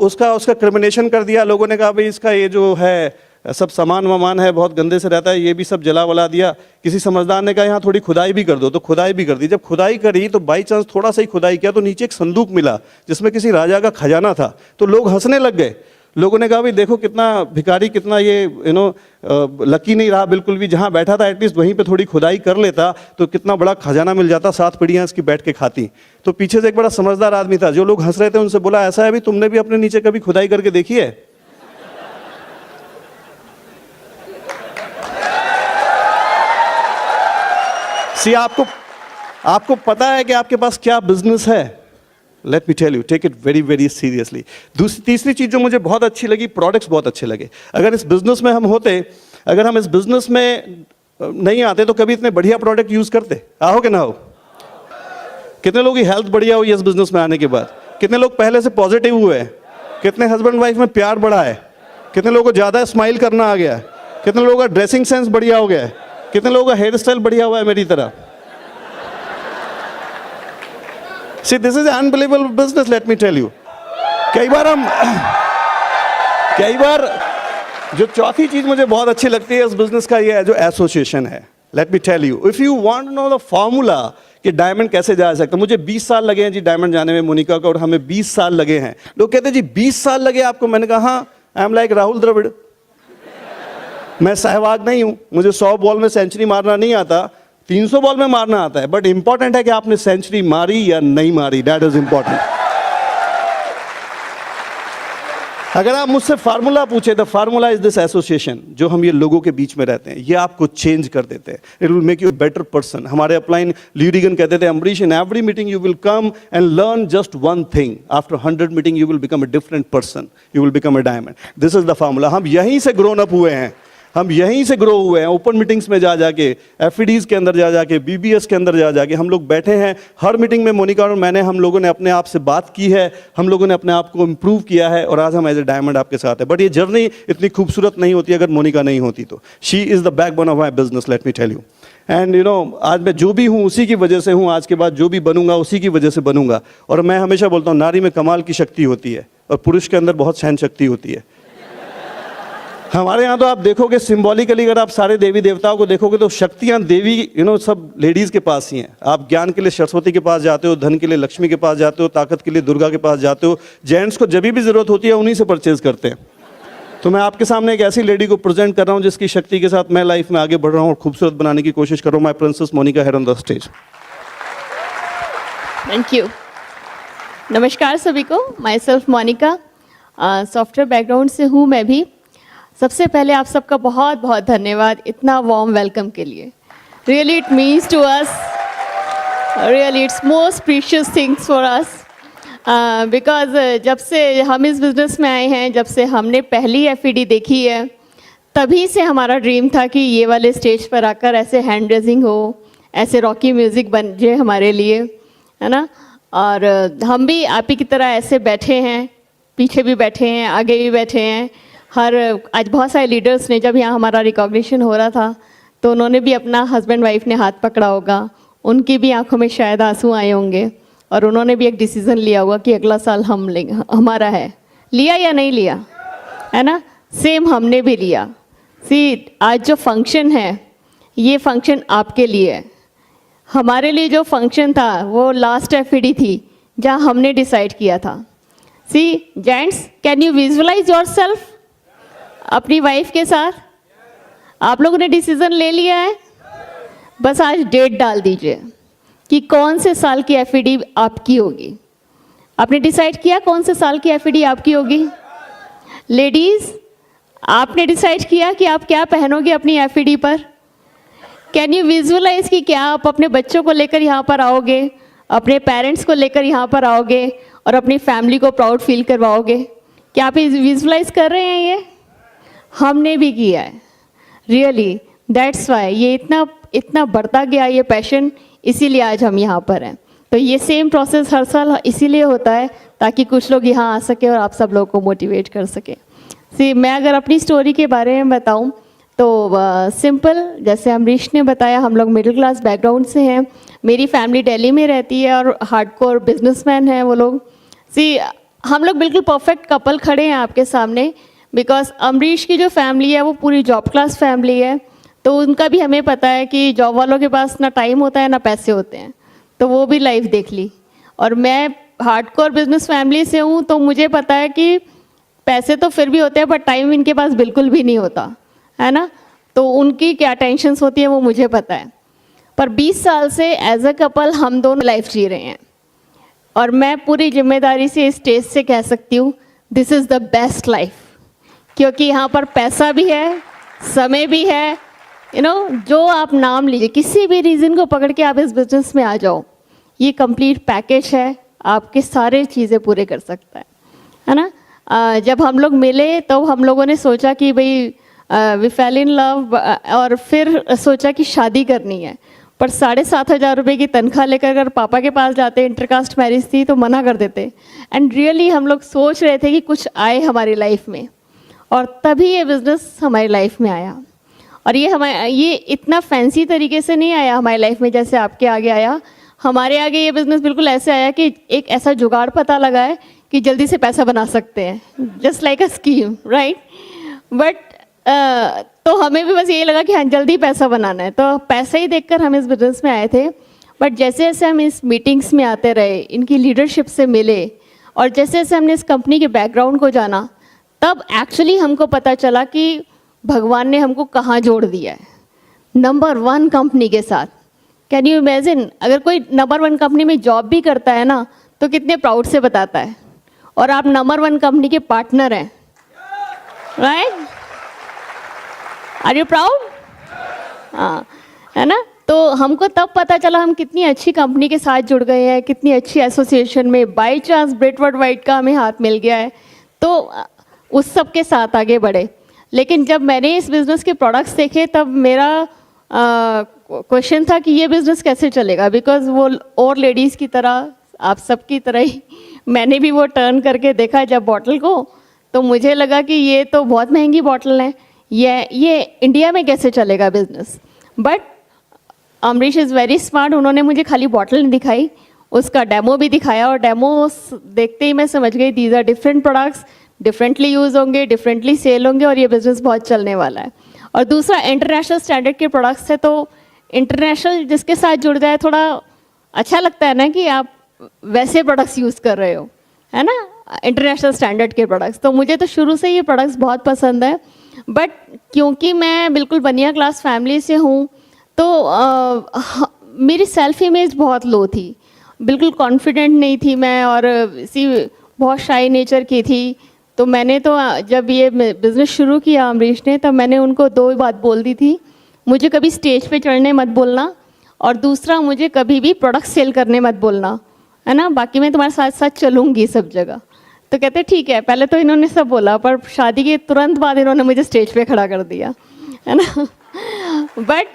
उसका क्रिमिनेशन कर दिया। लोगों ने कहा भाई इसका ये जो है सब सामान वामान है बहुत गंदे से रहता है, ये भी सब जला वला दिया। किसी समझदार ने कहा यहाँ थोड़ी खुदाई भी कर दो, तो खुदाई भी कर दी। जब खुदाई करी तो बाई चांस थोड़ा सा ही खुदाई किया तो नीचे एक संदूक मिला जिसमें किसी राजा का खजाना था। तो लोग हंसने लग गए। लोगों ने कहा भाई देखो कितना भिखारी, कितना ये लकी नहीं रहा बिल्कुल भी। जहाँ बैठा था एटलीस्ट वहीं पे थोड़ी खुदाई कर लेता तो कितना बड़ा खजाना मिल जाता, 7 पीढ़ियाँ इसकी बैठ के खाती। तो पीछे से एक बड़ा समझदार आदमी था, जो लोग हंस रहे थे उनसे बोला ऐसा है भी तुमने भी अपने नीचे कभी खुदाई करके देखी है? सी आपको पता है कि आपके पास क्या बिजनेस है? Let me tell you, take it very very seriously. तीसरी चीज जो मुझे बहुत अच्छी लगी, प्रोडक्ट्स बहुत अच्छे लगे। अगर इस बिजनेस में हम होते, अगर हम इस बिजनेस में नहीं आते तो कभी इतने बढ़िया प्रोडक्ट यूज करते? आओ कि ना हो? कितने लोगों की हेल्थ बढ़िया हुई इस बिजनेस में आने के बाद? कितने लोग पहले से पॉजिटिव हुए हैं? कितने हस्बैंड वाइफ में प्यार बढ़ा है? कितने लोगों को ज्यादा स्माइल करना आ गया है? कितने लोगों का ड्रेसिंग सेंस बढ़िया हो गया है? कितने लोगों का हेयर स्टाइल बढ़िया हुआ है मेरी तरह? See, this is an unbelievable business, let me tell you. कई बार जो चौथी चीज मुझे बहुत अच्छी लगती है इस बिजनेस का, ये है जो एसोसिएशन है। Let me tell you, if you want to know the formula कि डायमंड कैसे जा सकता है। मुझे 20 साल लगे हैं जी डायमंड जाने में मोनिका को, और हमें 20 साल लगे हैं। लोग कहते हैं जी 20 साल लगे आपको। मैंने कहा हाँ, I am like Rahul Dravid. मैं सहवाग नहीं हूं, मुझे 100 बॉल में सेंचुरी मारना नहीं आता, 300 बॉल में मारना आता है। बट इंपॉर्टेंट है कि आपने सेंचुरी मारी या नहीं मारी, दैट इज इंपॉर्टेंट। अगर आप मुझसे फार्मूला पूछे, the formula is this association, जो हम ये लोगों के बीच में रहते हैं, ये आपको चेंज कर देते हैं। It will make you better person. हमारे अपलाइन ल्यूरिगन कहते थे, Ambarish, in every meeting you will come and learn just one thing, after 100 meeting you will become a different person, you will become a diamond. This is the formula. हम यहीं से grown up हुए हैं, हम यहीं से ग्रो हुए हैं। ओपन मीटिंग्स में जा जाके, एफईडीज के अंदर जा जाके, बीबीएस के अंदर जा जाके हम लोग बैठे हैं। हर मीटिंग में मोनिका और मैंने, हम लोगों ने अपने आप से बात की है, हम लोगों ने अपने आप को इम्प्रूव किया है, और आज हम एज ए डायमंड आपके साथ है। बट ये जर्नी इतनी खूबसूरत नहीं होती अगर मोनिका नहीं होती तो। She is the backbone of my business, let me tell you. And आज मैं जो भी हूँ उसी की वजह से हूँ, आज के बाद जो भी बनूंगा उसी की वजह से बनूंगा। और मैं हमेशा बोलता हूँ, नारी में कमाल की शक्ति होती है और पुरुष के अंदर बहुत सहन शक्ति होती है। हमारे यहाँ तो आप देखोगे सिंबॉलिकली, अगर आप सारे देवी देवताओं को देखोगे तो शक्तियाँ देवी सब लेडीज़ के पास ही हैं। आप ज्ञान के लिए सरस्वती के पास जाते हो, धन के लिए लक्ष्मी के पास जाते हो, ताकत के लिए दुर्गा के पास जाते हो। जेंट्स को जब भी ज़रूरत होती है उन्हीं से परचेज करते हैं। तो मैं आपके सामने एक ऐसी लेडी को प्रेजेंट कर रहा हूँ जिसकी शक्ति के साथ मैं लाइफ में आगे बढ़ रहा हूँ और खूबसूरत बनाने की कोशिश कर रहा हूँ। My princess Monica head on the stage. Thank you. नमस्कार सभी को। Myself Monica, software background से हूँ मैं भी। सबसे पहले आप सबका बहुत बहुत धन्यवाद इतना वार्म वेलकम के लिए। Really it means to us, really it's most precious things for us, because जब से हम इस बिज़नेस में आए हैं, जब से हमने पहली FED देखी है, तभी से हमारा ड्रीम था कि ये वाले स्टेज पर आकर ऐसे हैंड रेजिंग हो, ऐसे रॉकी म्यूज़िक बन जाए हमारे लिए, है ना। और हम भी आप ही की तरह ऐसे बैठे हैं, पीछे भी बैठे हैं, आगे भी बैठे हैं। आज बहुत सारे लीडर्स ने, जब यहाँ हमारा रिकॉग्निशन हो रहा था तो उन्होंने भी अपना हस्बैंड वाइफ ने हाथ पकड़ा होगा, उनकी भी आंखों में शायद आंसू आए होंगे और उन्होंने भी एक डिसीज़न लिया होगा कि अगला साल हम लेंगे, हमारा है। लिया या नहीं लिया, है ना। सेम हमने भी लिया। आज जो फंक्शन है ये फंक्शन आपके लिए है। हमारे लिए जो फंक्शन था वो लास्ट FED थी जहाँ हमने डिसाइड किया था। Gents, can you visualise yourself अपनी वाइफ के साथ? आप लोगों ने डिसीजन ले लिया है, बस आज डेट डाल दीजिए कि कौन से साल की FED आपकी होगी। आपने डिसाइड किया कौन से साल की FED आपकी होगी? लेडीज़, आपने डिसाइड किया कि आप क्या पहनोगे अपनी FED पर? कैन यू विजुअलाइज कि क्या आप अपने बच्चों को लेकर यहाँ पर आओगे, अपने पेरेंट्स को लेकर यहाँ पर आओगे और अपनी फैमिली को प्राउड फील करवाओगे? क्या आप विजुअलाइज कर रहे हैं? ये हमने भी किया है। रियली दैट्स वाई ये इतना बढ़ता गया ये पैशन, इसीलिए आज हम यहाँ पर हैं। तो ये सेम प्रोसेस हर साल इसीलिए होता है ताकि कुछ लोग यहाँ आ सके और आप सब लोगों को मोटिवेट कर सके। मैं अगर अपनी स्टोरी के बारे में बताऊँ तो सिंपल, जैसे अमरीश ने बताया, हम लोग मिडिल क्लास बैकग्राउंड से हैं। मेरी फैमिली दिल्ली में रहती है और हार्डकोर बिजनेसमैन हैं वो लोग। हम लोग बिल्कुल परफेक्ट कपल खड़े हैं आपके सामने, बिकॉज अमरीश की जो फैमिली है वो पूरी जॉब क्लास फैमिली है। तो उनका भी हमें पता है कि जॉब वालों के पास ना टाइम होता है ना पैसे होते हैं, तो वो भी लाइफ देख ली। और मैं हार्डकोर बिजनेस फैमिली से हूँ, तो मुझे पता है कि पैसे तो फिर भी होते हैं बट टाइम इनके पास बिल्कुल भी नहीं होता, है ना। तो उनकी क्या टेंशन्स होती है वो मुझे पता है। पर 20 साल से एज अ कपल हम दोनों लाइफ जी रहे हैं और मैं पूरी जिम्मेदारी से इस स्टेज से कह सकती हूँ this is the best life, क्योंकि यहाँ पर पैसा भी है, समय भी है, जो आप नाम लीजिए, किसी भी रीज़न को पकड़ के आप इस बिज़नेस में आ जाओ, ये कंप्लीट पैकेज है, आपके सारे चीज़ें पूरे कर सकता है ना। जब हम लोग मिले तो हम लोगों ने सोचा कि भाई वी फेल इन लव और फिर सोचा कि शादी करनी है। पर 7,500 रुपये की तनख्वाह लेकर अगर पापा के पास जाते, इंटरकास्ट मैरिज थी, तो मना कर देते। एंड रियली हम लोग सोच रहे थे कि कुछ आए हमारी लाइफ में, और तभी ये बिज़नेस हमारी लाइफ में आया। और ये इतना फैंसी तरीके से नहीं आया हमारी लाइफ में जैसे आपके आगे आया। हमारे आगे ये बिज़नेस बिल्कुल ऐसे आया कि एक ऐसा जुगाड़ पता लगा है कि जल्दी से पैसा बना सकते हैं, just like a scheme, right. But तो हमें भी बस यही लगा कि हाँ जल्दी पैसा बनाना है, तो पैसा ही देखकर हम इस बिज़नेस में आए थे। बट जैसे जैसे हम इस मीटिंग्स में आते रहे, इनकी लीडरशिप से मिले और जैसे जैसे हमने इस कंपनी के बैकग्राउंड को जाना, तब एक्चुअली हमको पता चला कि भगवान ने हमको कहाँ जोड़ दिया है, नंबर 1 कंपनी के साथ। कैन यू इमेजिन, अगर कोई नंबर 1 कंपनी में जॉब भी करता है ना तो कितने प्राउड से बताता है, और आप नंबर 1 कंपनी के पार्टनर हैं, राइट। Are you proud? हाँ, है ना। तो हमको तब पता चला हम कितनी अच्छी कंपनी के साथ जुड़ गए हैं, कितनी अच्छी एसोसिएशन में। बाय चांस ब्रेडवर्ड वाइट का हमें हाथ मिल गया है, तो उस सब के साथ आगे बढ़े। लेकिन जब मैंने इस बिज़नेस के प्रोडक्ट्स देखे तब मेरा क्वेश्चन था कि ये बिज़नेस कैसे चलेगा, बिकॉज वो और लेडीज़ की तरह, आप सब की तरह ही मैंने भी वो टर्न करके देखा जब बॉटल को, तो मुझे लगा कि ये तो बहुत महंगी बॉटल है, ये इंडिया में कैसे चलेगा business. But Amrish is very smart, उन्होंने मुझे खाली बॉटल नहीं दिखाई, उसका डेमो भी दिखाया, और डेमो देखते ही मैं समझ गई these are different products, differently use होंगे, डिफरेंटली सेल होंगे और ये बिज़नेस बहुत चलने वाला है। और दूसरा, इंटरनेशनल स्टैंडर्ड के प्रोडक्ट्स है, तो इंटरनेशनल जिसके साथ जुड़ जाए थोड़ा अच्छा लगता है ना कि आप वैसे प्रोडक्ट्स यूज़ कर रहे हो, है ना, इंटरनेशनल स्टैंडर्ड के प्रोडक्ट्स। तो मुझे तो शुरू से ये प्रोडक्ट्स बहुत पसंद है, बट क्योंकि मैं बिल्कुल बनिया क्लास फैमिली से हूँ तो मेरी सेल्फ इमेज बहुत लो थी, बिल्कुल कॉन्फिडेंट नहीं थी मैं, और इसी बहुत शाई नेचर की थी। तो मैंने तो जब ये बिज़नेस शुरू किया अमरीश ने, तब मैंने उनको दो बात बोल दी थी, मुझे कभी स्टेज पे चढ़ने मत बोलना, और दूसरा मुझे कभी भी प्रोडक्ट सेल करने मत बोलना, है ना, बाकी मैं तुम्हारे साथ साथ चलूँगी सब जगह। तो कहते ठीक है। पहले तो इन्होंने सब बोला, पर शादी के तुरंत बाद इन्होंने मुझे स्टेज पे खड़ा कर दिया, है ना। बट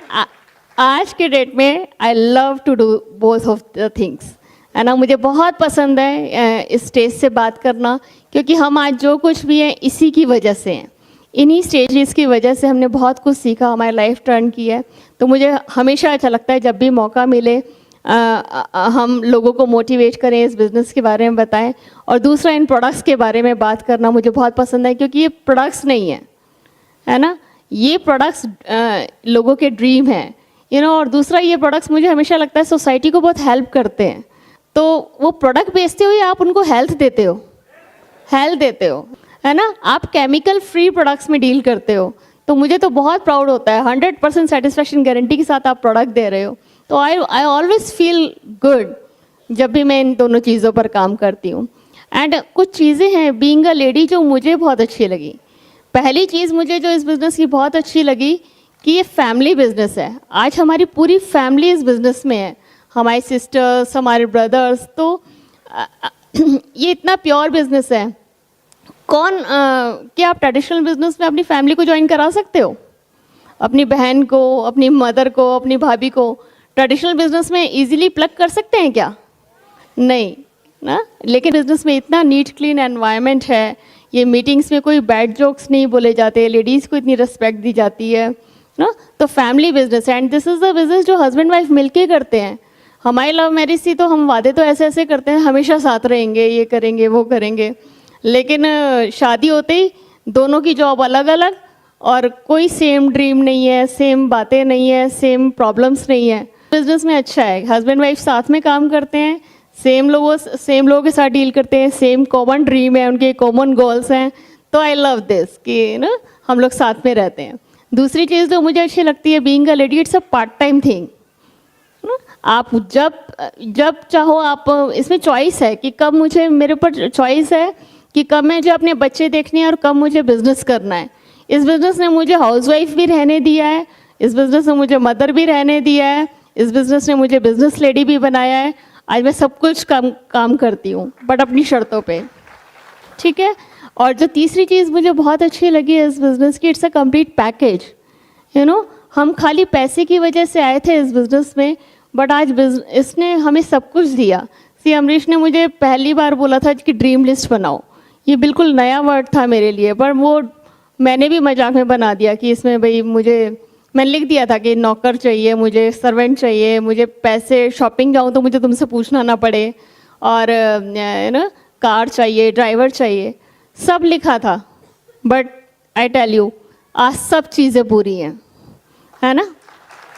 आज के डेट में I love to do both of the things, है ना। मुझे बहुत पसंद है इस स्टेज से बात करना, क्योंकि हम आज जो कुछ भी हैं इसी की वजह से हैं, इन्हीं स्टेजेस की वजह से हमने बहुत कुछ सीखा, हमारी लाइफ टर्न की है। तो मुझे हमेशा अच्छा लगता है जब भी मौका मिले हम लोगों को मोटिवेट करें, इस बिज़नेस के बारे में बताएं, और दूसरा इन प्रोडक्ट्स के बारे में बात करना मुझे बहुत पसंद है, क्योंकि ये प्रोडक्ट्स नहीं है ना, ये प्रोडक्ट्स लोगों के ड्रीम हैं, और दूसरा ये प्रोडक्ट्स मुझे हमेशा लगता है सोसाइटी को बहुत हेल्प करते हैं। तो वो प्रोडक्ट बेचते हुए आप उनको हेल्थ देते हो, है ना, आप केमिकल फ्री प्रोडक्ट्स में डील करते हो। तो मुझे तो बहुत प्राउड होता है, 100% सेटिस्फेक्शन गारंटी के साथ आप प्रोडक्ट दे रहे हो। तो आई ऑलवेज फील गुड जब भी मैं इन दोनों चीज़ों पर काम करती हूँ। एंड कुछ चीज़ें हैं बीइंग अ लेडी जो मुझे बहुत अच्छी लगी। पहली चीज़ मुझे जो इस बिज़नेस की बहुत अच्छी लगी कि ये फैमिली बिज़नेस है। आज हमारी पूरी फैमिली इस बिज़नेस में है, हमारी सिस्टर्स, हमारे ब्रदर्स। तो ये इतना प्योर बिज़नेस है। क्या आप ट्रेडिशनल बिज़नेस में अपनी फैमिली को ज्वाइन करा सकते हो? अपनी बहन को, अपनी मदर को, अपनी भाभी को ट्रेडिशनल बिज़नेस में इजीली प्लग कर सकते हैं क्या? नहीं ना। लेकिन बिज़नेस में इतना नीट क्लीन एनवायरनमेंट है, ये मीटिंग्स में कोई बैड जोक्स नहीं बोले जाते, लेडीज़ को इतनी रिस्पेक्ट दी जाती है ना। तो फैमिली बिज़नेस है, and this is the business जो हस्बैंड वाइफ मिलके करते हैं। हमारी लव मैरिज थी तो हम वादे तो ऐसे ऐसे करते हैं, हमेशा साथ रहेंगे, ये करेंगे वो करेंगे, लेकिन शादी होते ही दोनों की जॉब अलग अलग, और कोई सेम ड्रीम नहीं है, सेम बातें नहीं है, सेम प्रॉब्लम्स नहीं है। बिजनेस में अच्छा है, हस्बैंड वाइफ साथ में काम करते हैं, सेम लोगों के साथ डील करते हैं, सेम कॉमन ड्रीम है, उनके कॉमन गोल्स हैं। तो आई लव दिस कि ना हम लोग साथ में रहते हैं। दूसरी चीज़ जो मुझे अच्छी लगती है being a lady, it's a part time thing. आप जब चाहो आप, इसमें चॉइस है कि कब मेरे ऊपर चॉइस है कि कब मुझे अपने बच्चे देखने हैं और कब मुझे बिजनेस करना है। इस बिज़नेस ने मुझे हाउसवाइफ भी रहने दिया है, इस बिज़नेस ने मुझे मदर भी रहने दिया है, इस बिज़नेस ने मुझे बिज़नेस लेडी भी बनाया है। आज मैं सब कुछ काम करती हूँ, बट अपनी शर्तों पे, ठीक है। और जो तीसरी चीज़ मुझे बहुत अच्छी लगी है इस बिज़नेस की, इट्स अ कंप्लीट पैकेज। हम खाली पैसे की वजह से आए थे इस बिज़नेस में, बट आज इसने हमें सब कुछ दिया। अमरीश ने मुझे पहली बार बोला था कि ड्रीम लिस्ट बनाओ, ये बिल्कुल नया वर्ड था मेरे लिए, पर वो मैंने भी मजाक में बना दिया कि इसमें भाई मैंने लिख दिया था कि नौकर चाहिए, मुझे सर्वेंट चाहिए, मुझे पैसे, शॉपिंग जाऊँ तो मुझे तुमसे पूछना ना पड़े, और कार चाहिए, ड्राइवर चाहिए, सब लिखा था। बट आई टेल यू, आज सब चीज़ें पूरी हैं, है ना।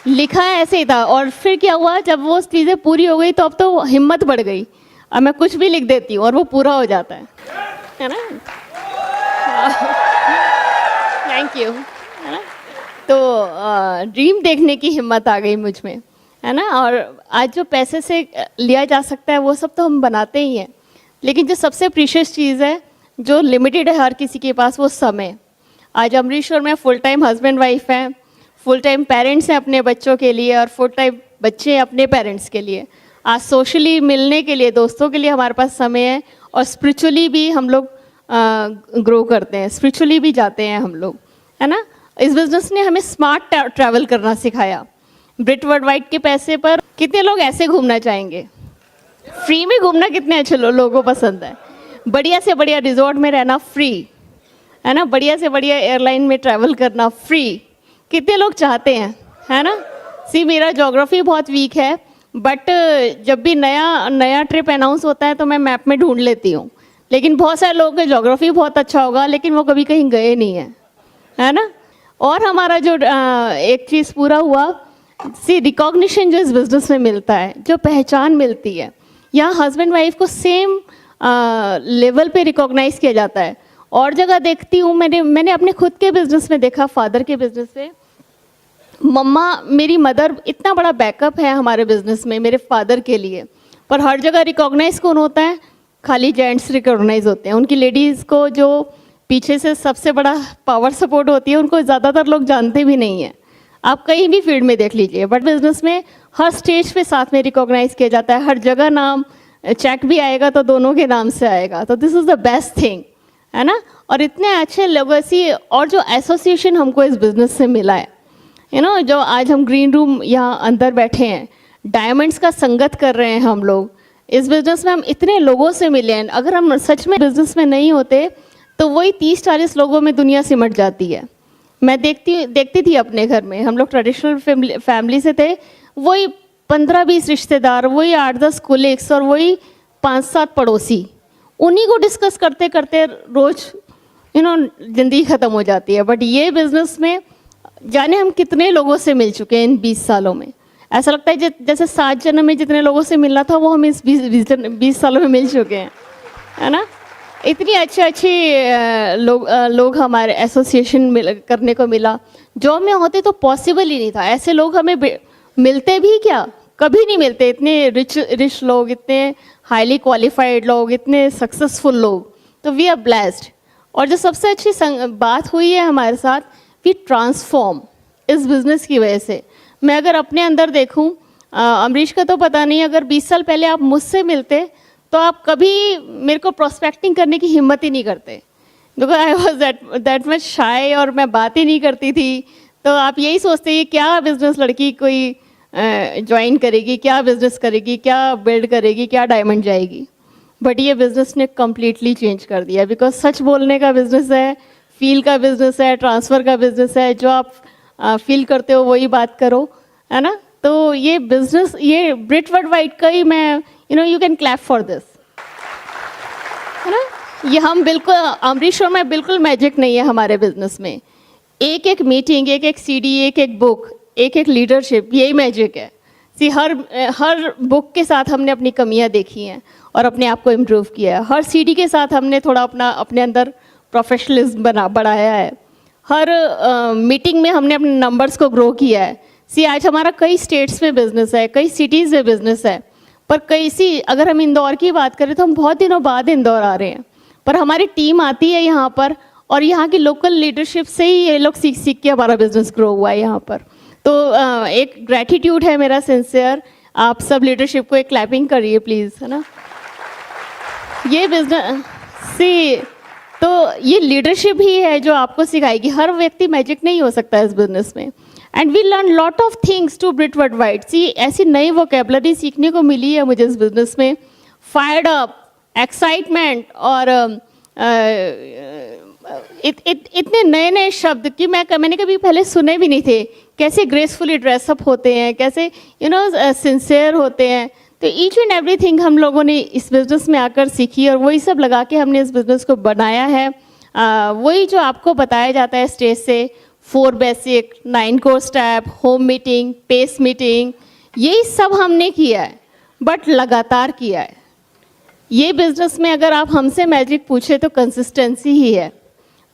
लिखा है ऐसे ही था, और फिर क्या हुआ, जब वो चीज़ें पूरी हो गई तो अब तो हिम्मत बढ़ गई, अब मैं कुछ भी लिख देती हूँ और वो पूरा हो जाता है ना। थैंक यू, है ना। तो ड्रीम देखने की हिम्मत आ गई मुझ में, है ना। और आज जो पैसे से लिया जा सकता है वो सब तो हम बनाते ही हैं, लेकिन जो सबसे प्रीशियस चीज़ है जो लिमिटेड है हर किसी के पास, वो समय। आज अमरीश और मैं फुल टाइम हस्बैंड वाइफ हैं, फुल टाइम पेरेंट्स हैं अपने बच्चों के लिए, और फुल टाइम बच्चे हैं अपने पेरेंट्स के लिए। आज सोशली मिलने के लिए, दोस्तों के लिए हमारे पास समय है, और स्पिरिचुअली भी हम लोग ग्रो करते हैं, स्पिरिचुअली भी जाते हैं हम लोग, है ना। इस बिज़नेस ने हमें स्मार्ट ट्रैवल करना सिखाया। ब्रिट वर्ल्ड वाइड के पैसे पर कितने लोग ऐसे घूमना चाहेंगे? फ्री में घूमना कितने अच्छे लोगों को पसंद है। बढ़िया से बढ़िया रिजॉर्ट में रहना फ्री, है ना। बढ़िया से बढ़िया एयरलाइन में ट्रैवल करना फ्री, कितने लोग चाहते हैं, है ना। मेरा ज्योग्राफी बहुत वीक है, बट जब भी नया ट्रिप अनाउंस होता है तो मैं मैप में ढूंढ लेती हूँ, लेकिन बहुत सारे लोगों का ज्योग्राफी बहुत अच्छा होगा लेकिन वो कभी कहीं गए नहीं हैं, है ना। और हमारा जो एक चीज़ पूरा हुआ, सी रिकॉग्निशन जो इस बिज़नेस में मिलता है, जो पहचान मिलती है, यहाँ हस्बैंड वाइफ को सेम लेवल पे रिकॉग्नाइज किया जाता है। और जगह देखती हूँ, मैंने अपने खुद के बिज़नेस में देखा, फादर के बिज़नेस में, मेरी मदर इतना बड़ा बैकअप है हमारे बिज़नेस में मेरे फादर के लिए, पर हर जगह रिकॉग्नाइज कौन होता है? खाली जेंट्स रिकॉग्नाइज होते हैं। उनकी लेडीज़ को जो पीछे से सबसे बड़ा पावर सपोर्ट होती है, उनको ज़्यादातर लोग जानते भी नहीं हैं। आप कहीं भी फील्ड में देख लीजिए, बट बिजनेस में हर स्टेज पे साथ में रिकॉग्नाइज किया जाता है। हर जगह नाम, चेक भी आएगा तो दोनों के नाम से आएगा। तो this is the best thing, है ना। और इतने अच्छे लेगेसी और जो एसोसिएशन हमको इस बिज़नेस से मिला है, जो आज हम ग्रीन रूम यहाँ अंदर बैठे हैं, डायमंड्स का संगत कर रहे हैं हम लोग इस बिज़नेस में, हम इतने लोगों से मिले हैं। अगर हम सच में बिज़नेस में नहीं होते तो वही 30-40 लोगों में दुनिया सिमट जाती है। मैं देखती थी अपने घर में, हम लोग ट्रेडिशनल फैमिली से थे, वही 15-20 रिश्तेदार, वही 8-10 कोलीग्स और वही 5-7 पड़ोसी, उन्हीं को डिस्कस करते करते रोज़ ज़िंदगी ख़त्म हो जाती है। बट ये बिज़नेस में जाने हम कितने लोगों से मिल चुके हैं इन 20 सालों में। ऐसा लगता है जैसे 7 जन्म में जितने लोगों से मिलना था वो हम इस 20 सालों में मिल चुके हैं, है ना। इतनी अच्छे लोग हमारे एसोसिएशन करने को मिला। जॉब में होते तो पॉसिबल ही नहीं था, ऐसे लोग हमें मिलते भी क्या, कभी नहीं मिलते। इतने रिच लोग, इतने हाईली क्वालिफाइड लोग, इतने सक्सेसफुल लोग। तो वी आर ब्लेस्ड। और जो सबसे अच्छी बात हुई है हमारे साथ, वी ट्रांसफॉर्म इस बिज़नेस की वजह से। मैं अगर अपने अंदर देखूं, अमरीश का तो पता नहीं, अगर 20 साल पहले आप मुझसे मिलते तो आप कभी मेरे को प्रोस्पेक्टिंग करने की हिम्मत ही नहीं करते, because I was that much shy और मैं बात ही नहीं करती थी। तो आप यही सोचते हैं क्या बिज़नेस लड़की कोई ज्वाइन करेगी, क्या बिज़नेस करेगी, क्या बिल्ड करेगी, क्या डायमंड जाएगी। बट ये बिज़नेस ने कम्प्लीटली चेंज कर दिया, बिकॉज सच बोलने का बिज़नेस है, फील का बिज़नेस है, ट्रांसफ़र का बिज़नेस है। जो आप फील करते हो वही बात करो, है ना। तो ये बिज़नेस, ये ब्रिट वर्ल्डवाइड का ही मैं you can clap for this, है ना। ये हम बिल्कुल, अमरीश और मैं बिल्कुल मैजिक नहीं है हमारे बिज़नेस में। एक एक मीटिंग, एक एक सीडी, एक एक बुक, एक एक लीडरशिप, यही मैजिक है। हर बुक के साथ हमने अपनी कमियां देखी हैं और अपने आप को इम्प्रूव किया है। हर सीडी के साथ हमने थोड़ा अपने अंदर प्रोफेशनलिज्म बढ़ाया है। हर मीटिंग में हमने अपने नंबर्स को ग्रो किया है। आज हमारा कई स्टेट्स में बिजनेस है, कई सिटीज़ में बिजनेस है, पर अगर हम इंदौर की बात करें तो हम बहुत दिनों बाद इंदौर आ रहे हैं, पर हमारी टीम आती है यहाँ पर और यहाँ की लोकल लीडरशिप से ही ये लोग सीख के हमारा बिजनेस ग्रो हुआ है यहाँ पर। तो एक ग्रैटिट्यूड है मेरा सिंसियर। आप सब लीडरशिप को एक क्लैपिंग करिए प्लीज़, है ना। ये बिजनेस तो ये लीडरशिप ही है जो आपको सिखाएगी। हर व्यक्ति मैजिक नहीं हो सकता इस बिजनेस में। And we learn lot of things to Britt Worldwide. ऐसी नई वोकेबलरी सीखने को मिली है मुझे इस बिजनेस में। फायर्ड अप, एक्साइटमेंट और इतने नए नए शब्द कि मैंने कभी पहले सुने भी नहीं थे। कैसे ग्रेसफुली ड्रेसअप होते हैं, कैसे सिंसियर होते हैं। तो ईच एंड एवरीथिंग हम लोगों ने इस बिज़नेस में आकर सीखी और वही सब लगा के हमने इस बिज़नेस को बनाया है। वही जो आपको बताया जाता है स्टेज से, 4 basic, 9 core step, home meeting, pace meeting, यही सब हमने किया है, बट लगातार किया है। ये बिज़नेस में अगर आप हमसे मैजिक पूछे तो कंसिस्टेंसी ही है,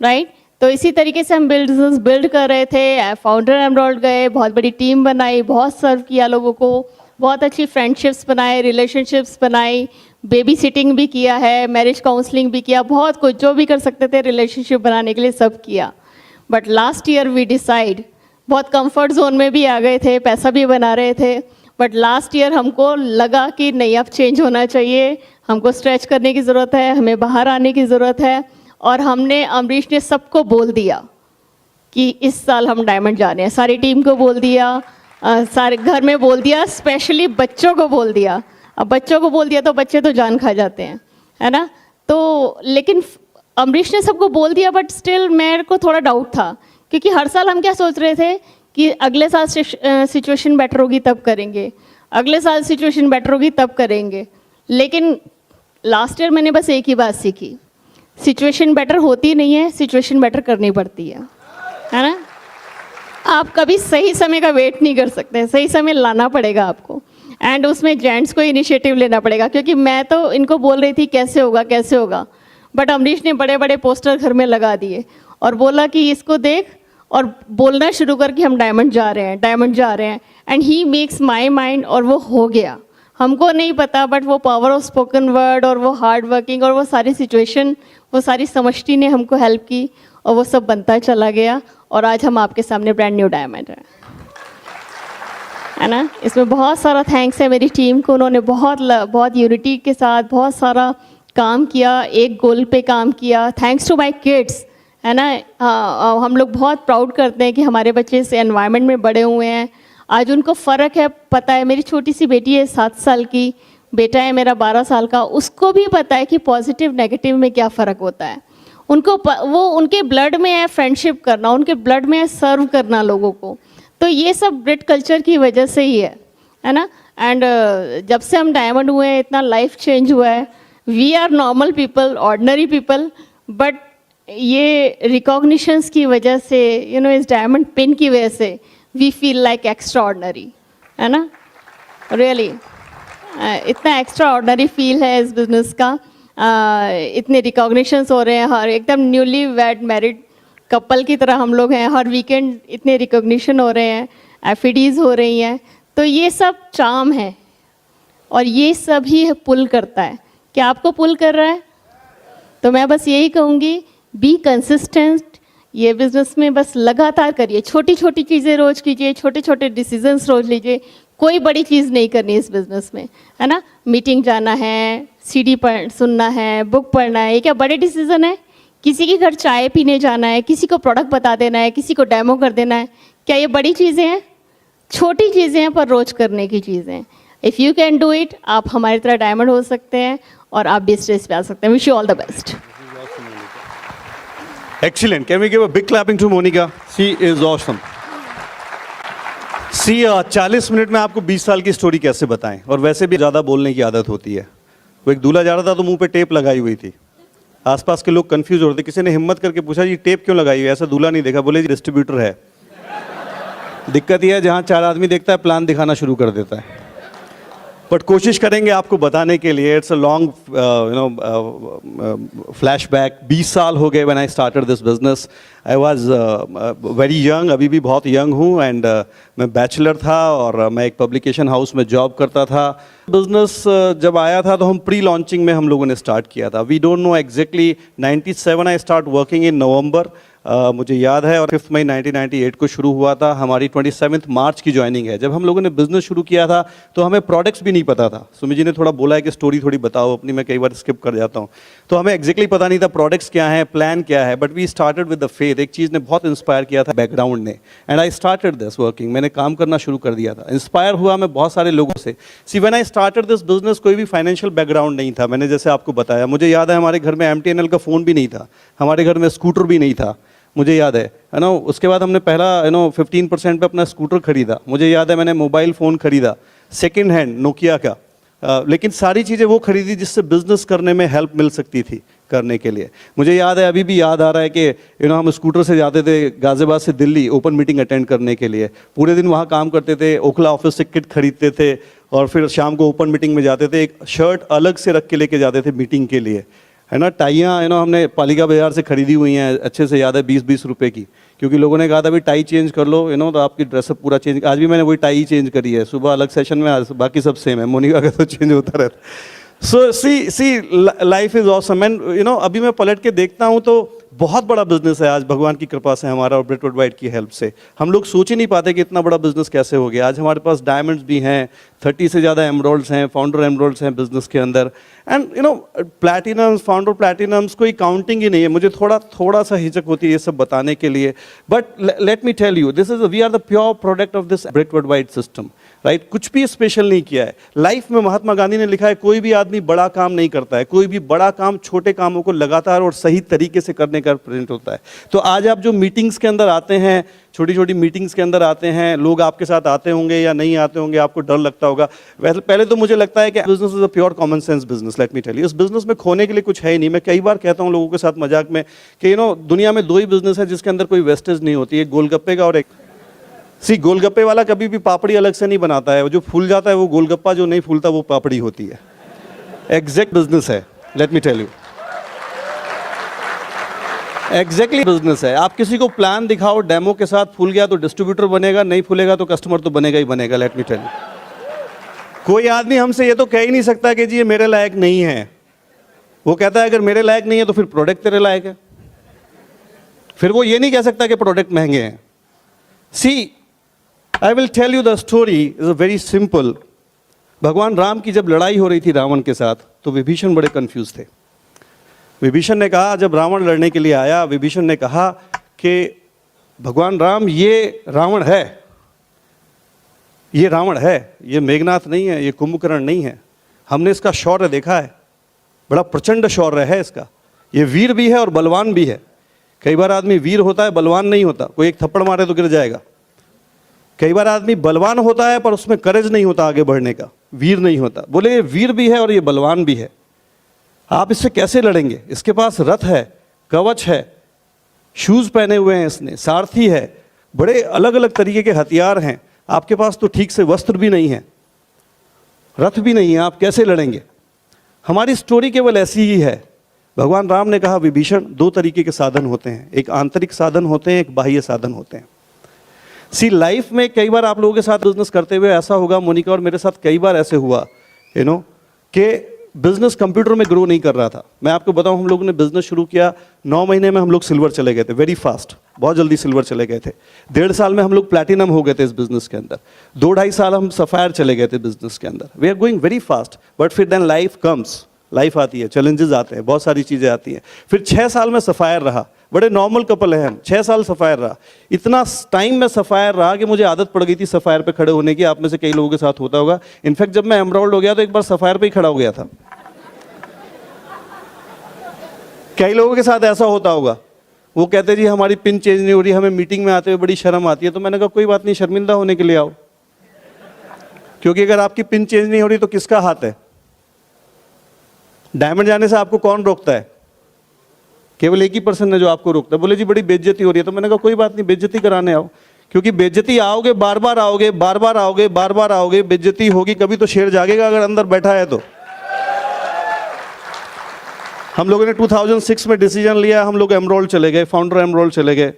राइट। तो इसी तरीके से हम बिजनेस बिल्ड कर रहे थे। फाउंडर एनरोल्ड गए, बहुत बड़ी टीम बनाई, बहुत सर्व किया लोगों को, बहुत अच्छी फ्रेंडशिप्स बनाए, रिलेशनशिप्स बनाई, बेबी सिटिंग भी किया है, मैरिज काउंसलिंग भी किया, बहुत कुछ जो भी कर सकते थे रिलेशनशिप बनाने के लिए सब किया। But last year we decide, बहुत कंफर्ट जोन में भी आ गए थे, पैसा भी बना रहे थे, बट लास्ट ईयर हमको लगा कि नहीं, अब चेंज होना चाहिए, हमको स्ट्रेच करने की ज़रूरत है, हमें बाहर आने की ज़रूरत है। और अमरीश ने सबको बोल दिया कि इस साल हम डायमंड जाने हैं। सारी टीम को बोल दिया, सारे घर में बोल दिया, स्पेशली बच्चों को बोल दिया। अब बच्चों को बोल दिया तो बच्चे तो जान खा जाते हैं, है ना। तो लेकिन अमरीश ने सबको बोल दिया, बट स्टिल मेरे को थोड़ा डाउट था, क्योंकि हर साल हम क्या सोच रहे थे कि अगले साल सिचुएशन बेटर होगी तब करेंगे, अगले साल सिचुएशन बेटर होगी तब करेंगे। लेकिन लास्ट ईयर मैंने बस एक ही बात सीखी, सिचुएशन बेटर होती नहीं है, सिचुएशन बेटर करनी पड़ती है ना। आप कभी सही समय का वेट नहीं कर सकते, सही समय लाना पड़ेगा आपको, एंड उसमें जेंट्स को इनिशिएटिव लेना पड़ेगा। क्योंकि मैं तो इनको बोल रही थी कैसे होगा कैसे होगा, बट अमरीश ने बड़े बड़े पोस्टर घर में लगा दिए और बोला कि इसको देख, और बोलना शुरू कर कि हम डायमंड जा रहे हैं, डायमंड जा रहे हैं, and he makes my mind, और वो हो गया। हमको नहीं पता, बट वो पावर ऑफ स्पोकन वर्ड और वो हार्ड वर्किंग और वो सारी सिचुएशन, वो सारी समष्टि ने हमको हेल्प की, और वो सब बनता चला गया, और आज हम आपके सामने ब्रांड न्यू डायमंड है ना। इसमें बहुत सारा थैंक्स है मेरी टीम को, उन्होंने बहुत यूनिटी के साथ बहुत सारा काम किया, एक गोल पे काम किया। थैंक्स टू माय किड्स, है ना। हम लोग बहुत प्राउड करते हैं कि हमारे बच्चे इस एनवायरनमेंट में बड़े हुए हैं। आज उनको फ़र्क है, पता है। मेरी छोटी सी बेटी है 7 साल की, बेटा है मेरा 12 साल का, उसको भी पता है कि पॉजिटिव नेगेटिव में क्या फ़र्क होता है। वो उनके ब्लड में है फ्रेंडशिप करना, उनके ब्लड में है सर्व करना लोगों को। तो ये सब ब्रिट कल्चर की वजह से ही है ना। एंड जब से हम डायमंड हुए हैं इतना लाइफ चेंज हुआ है। We are normal people, ordinary people, but ये रिकॉग्निशंस की वजह से, इस डायमंड पिन की वजह से we feel like extraordinary, है ना। रियली इतना एक्स्ट्रा ऑर्डिनरी फील है इस बिज़नेस का। इतने रिकॉग्निशंस हो रहे हैं, हर एकदम न्यूली वेड मैरिड कपल की तरह हम लोग हैं। हर वीकेंड इतने रिकॉग्निशन हो रहे हैं, एफिडीज़ हो रही हैं। तो ये सब चार्म है, और ये सब ही पुल करता है। क्या आपको पुल कर रहा है? तो मैं बस यही कहूँगी, बी कंसिस्टेंट। ये बिज़नेस में बस लगातार करिए, छोटी छोटी चीज़ें रोज़ कीजिए, छोटे छोटे डिसीजंस रोज़ लीजिए। कोई बड़ी चीज़ नहीं करनी इस बिज़नेस में, है ना। मीटिंग जाना है, सीडी सुनना है, बुक पढ़ना है, ये क्या बड़े डिसीजन है? किसी के घर चाय पीने जाना है, किसी को प्रोडक्ट बता देना है, किसी को डेमो कर देना है, क्या ये बड़ी चीज़ें हैं? छोटी चीज़ें हैं, पर रोज़ करने की चीज़ें हैं। If you can do it, आप हमारी तरह डायमंड हो सकते हैं, और आप भी स्टेज पे आ सकते हैं। Wish you all the best. Excellent. Can we give a big clapping to Monica? She is awesome. See, 40 minute में आपको 20 साल की स्टोरी कैसे बताएं? और वैसे भी ज़्यादा बोलने की आदत होती है। वो एक दूल्हा जा रहा था तो मुंह पे टेप लगाई हुई थी। आसपास के लोग कंफ्यूज हो रहे थे। किसी ने हिम्मत करके पूछा, जी टेप क्यों लगाई हुई है? ऐसा दूल्हा नहीं देखा। बोले जी डिस्ट्रीब्यूटर है। दिक्कत यह है, जहाँ 4 आदमी देखता है प्लान दिखाना शुरू कर देता है। बट कोशिश करेंगे आपको बताने के लिए। It's a long flashback. 20 साल हो गए when I started this business. I was very young, अभी भी बहुत यंग हूँ, एंड मैं बैचलर था और मैं एक पब्लिकेशन हाउस में जॉब करता था। बिजनेस जब आया था तो हम प्री लॉन्चिंग में हम लोगों ने स्टार्ट किया था। We don't know exactly. 97 I start working in November, मुझे याद है, और 5 मई 1998 को शुरू हुआ था। हमारी 27 मार्च की ज्वाइनिंग है। जब हम लोगों ने बिजनेस शुरू किया था तो हमें प्रोडक्ट्स भी नहीं पता था। सुमित जी ने थोड़ा बोला है कि स्टोरी थोड़ी बताओ अपनी, मैं कई बार स्किप कर जाता हूँ। तो हमें एग्जैक्टली पता नहीं था प्रोडक्ट्स क्या है, प्लान क्या है, but we started with the faith. एक चीज़ ने बहुत इंस्पायर किया था, बैकग्राउंड ने, and I started this working. मैंने काम करना शुरू कर दिया था। इंस्पायर हुआ मैं बहुत सारे लोगों से। See when I started this business, कोई भी फाइनेंशियल बैकग्राउंड नहीं था। मैंने जैसे आपको बताया, मुझे याद है हमारे घर में MTNL का फ़ोन भी नहीं था, हमारे घर में स्कूटर भी नहीं था, मुझे याद है ना। उसके बाद हमने पहला 15% पे अपना स्कूटर खरीदा। मुझे याद है मैंने मोबाइल फ़ोन खरीदा सेकंड हैंड नोकिया का। लेकिन सारी चीज़ें वो खरीदी जिससे बिजनेस करने में हेल्प मिल सकती थी करने के लिए। मुझे याद है, अभी भी याद आ रहा है कि हम स्कूटर से जाते थे गाज़ियाबाद से दिल्ली ओपन मीटिंग अटेंड करने के लिए। पूरे दिन वहाँ काम करते थे, ओखला ऑफिस से किट खरीदते थे, और फिर शाम को ओपन मीटिंग में जाते थे। एक शर्ट अलग से रख के लेके जाते थे मीटिंग के लिए, है ना। टाइयाँ हमने पालिका बाजार से खरीदी हुई हैं, अच्छे से याद है, 20-20 रुपए की, क्योंकि लोगों ने कहा था भाई टाई चेंज कर लो, तो आपकी ड्रेसअप पूरा चेंज। आज भी मैंने वही टाई चेंज करी है, सुबह अलग सेशन में, आज बाकी सब सेम है। मोनिका का तो चेंज होता रहता है। सो सी लाइफ इज ऑसम। एंड अभी मैं पलट के देखता हूँ तो बहुत बड़ा बिजनेस है आज भगवान की कृपा से हमारा, और ब्रिट वर्ल्डवाइड की हेल्प से। हम लोग सोच ही नहीं पाते कि इतना बड़ा बिजनेस कैसे हो गया। आज हमारे पास डायमंड्स भी हैं, 30 से ज़्यादा एमराल्ड्स हैं, फाउंडर एमराल्ड्स हैं बिजनेस के अंदर। एंड प्लैटिनम्स, फाउंडर प्लैटिनम्स, कोई काउंटिंग ही नहीं है। मुझे थोड़ा सा हिचक होती है ये सब बताने के लिए, but let me tell you, this is we are the pure product of this Britt Worldwide system, right, कुछ भी स्पेशल नहीं किया है लाइफ में। महात्मा गांधी ने लिखा है कोई भी आदमी बड़ा काम नहीं करता है, कोई भी बड़ा काम छोटे कामों को लगातार और सही तरीके से करने का प्रेरित होता है। तो आज आप जो मीटिंग्स के अंदर आते हैं, छोटी छोटी मीटिंग्स के अंदर आते हैं, लोग आपके साथ आते होंगे या नहीं आते होंगे, आपको डर लगता होगा। वैसे पहले तो मुझे लगता है कि business is a pure common sense business, let me tell you. इस बिजनेस में खोने के लिए कुछ है ही नहीं। मैं कई बार कहता हूँ लोगों के साथ मजाक में कि दुनिया में दो ही बिजनेस है जिसके अंदर कोई वेस्टेज नहीं होती, एक गोलगप्पे का और एक गोलगप्पे वाला कभी भी पापड़ी अलग से नहीं बनाता है, वो जो फूल जाता है वो गोलगप्पा, जो नहीं फूलता वो पापड़ी होती है। एग्जैक्ट बिजनेस है, let me tell you, exactly business है। आप किसी को प्लान दिखाओ डेमो के साथ, फूल गया तो डिस्ट्रीब्यूटर बनेगा, नहीं फूलेगा तो कस्टमर तो बनेगा ही बनेगा, लेट मी टेल यू। कोई आदमी हमसे ये तो कह ही नहीं सकता कि जी ये मेरे लायक नहीं है। वो कहता है अगर मेरे लायक नहीं है तो फिर प्रोडक्ट तेरे लायक है। फिर वो ये नहीं कह सकता कि प्रोडक्ट महंगे हैं। See, I will tell you the story, is a very simple. भगवान राम की जब लड़ाई हो रही थी रावण के साथ, तो विभीषण बड़े कंफ्यूज थे। विभीषण ने कहा, जब रावण लड़ने के लिए आया, विभीषण ने कहा कि भगवान राम ये रावण है, ये रावण है, ये मेघनाथ नहीं है, ये कुंभकर्ण नहीं है। हमने इसका शौर्य देखा है, बड़ा प्रचंड शौर्य है इसका, ये वीर भी है और बलवान भी है। कई बार आदमी वीर होता है, बलवान नहीं होता, कोई एक थप्पड़ मारे तो गिर जाएगा। कई बार आदमी बलवान होता है पर उसमें करेज नहीं होता आगे बढ़ने का, वीर नहीं होता। बोले ये वीर भी है और ये बलवान भी है, आप इससे कैसे लड़ेंगे? इसके पास रथ है, कवच है, शूज पहने हुए हैं इसने, सारथी है, बड़े अलग अलग तरीके के हथियार हैं। आपके पास तो ठीक से वस्त्र भी नहीं है, रथ भी नहीं है, आप कैसे लड़ेंगे? हमारी स्टोरी केवल ऐसी ही है। भगवान राम ने कहा, विभीषण दो तरीके के साधन होते हैं, एक आंतरिक साधन होते हैं, एक बाह्य साधन होते हैं। सी, लाइफ में कई बार आप लोगों के साथ बिजनेस करते हुए ऐसा होगा, मोनिका और मेरे साथ कई बार ऐसे हुआ कि बिजनेस कंप्यूटर में ग्रो नहीं कर रहा था। मैं आपको बताऊं, हम लोगों ने बिजनेस शुरू किया, 9 महीने में हम लोग सिल्वर चले गए थे, वेरी फास्ट, बहुत जल्दी सिल्वर चले गए थे। 1.5 साल में हम लोग प्लैटिनम हो गए थे इस बिजनेस के अंदर। 2-2.5 साल हम सफायर चले गए थे बिजनेस के अंदर। We are going very fast, but फिर देन लाइफ कम्स, लाइफ आती है, चैलेंजेस आते हैं, बहुत सारी चीज़ें आती हैं। फिर 6 साल में सफायर रहा, बड़े नॉर्मल कपल हैं हम, 6 साल सफायर रहा। इतना टाइम में सफायर रहा कि मुझे आदत पड़ गई थी सफायर पे खड़े होने की। आप में से कई लोगों के साथ होता होगा। इनफैक्ट जब मैं एमराल्ड हो गया तो एक बार सफायर पे ही खड़ा हो गया था। कई लोगों के साथ ऐसा होता होगा, वो कहते जी हमारी पिन चेंज नहीं हो रही, हमें मीटिंग में आते हुए बड़ी शर्म आती है। तो मैंने कहा कोई बात नहीं, शर्मिंदा होने के लिए आओ, क्योंकि अगर आपकी पिन चेंज नहीं हो रही तो किसका हाथ है? डायमंड जाने से आपको कौन रोकता है? केवल एक ही पर्सन है जो आपको रोकता है। बोले जी बड़ी बेइज्जती हो रही है। तो मैंने कहा कोई बात नहीं, बेइज्जती कराने आओ, क्योंकि बेइज्जती आओगे, बार बार आओगे, बार बार आओगे, बार बार आओगे, बेइज्जती होगी, कभी तो शेर जागेगा अगर अंदर बैठा है तो। हम लोगों ने 2006 में डिसीजन लिया, हम लोग एमराल्ड चले गए, फाउंडर एमराल्ड चले गए।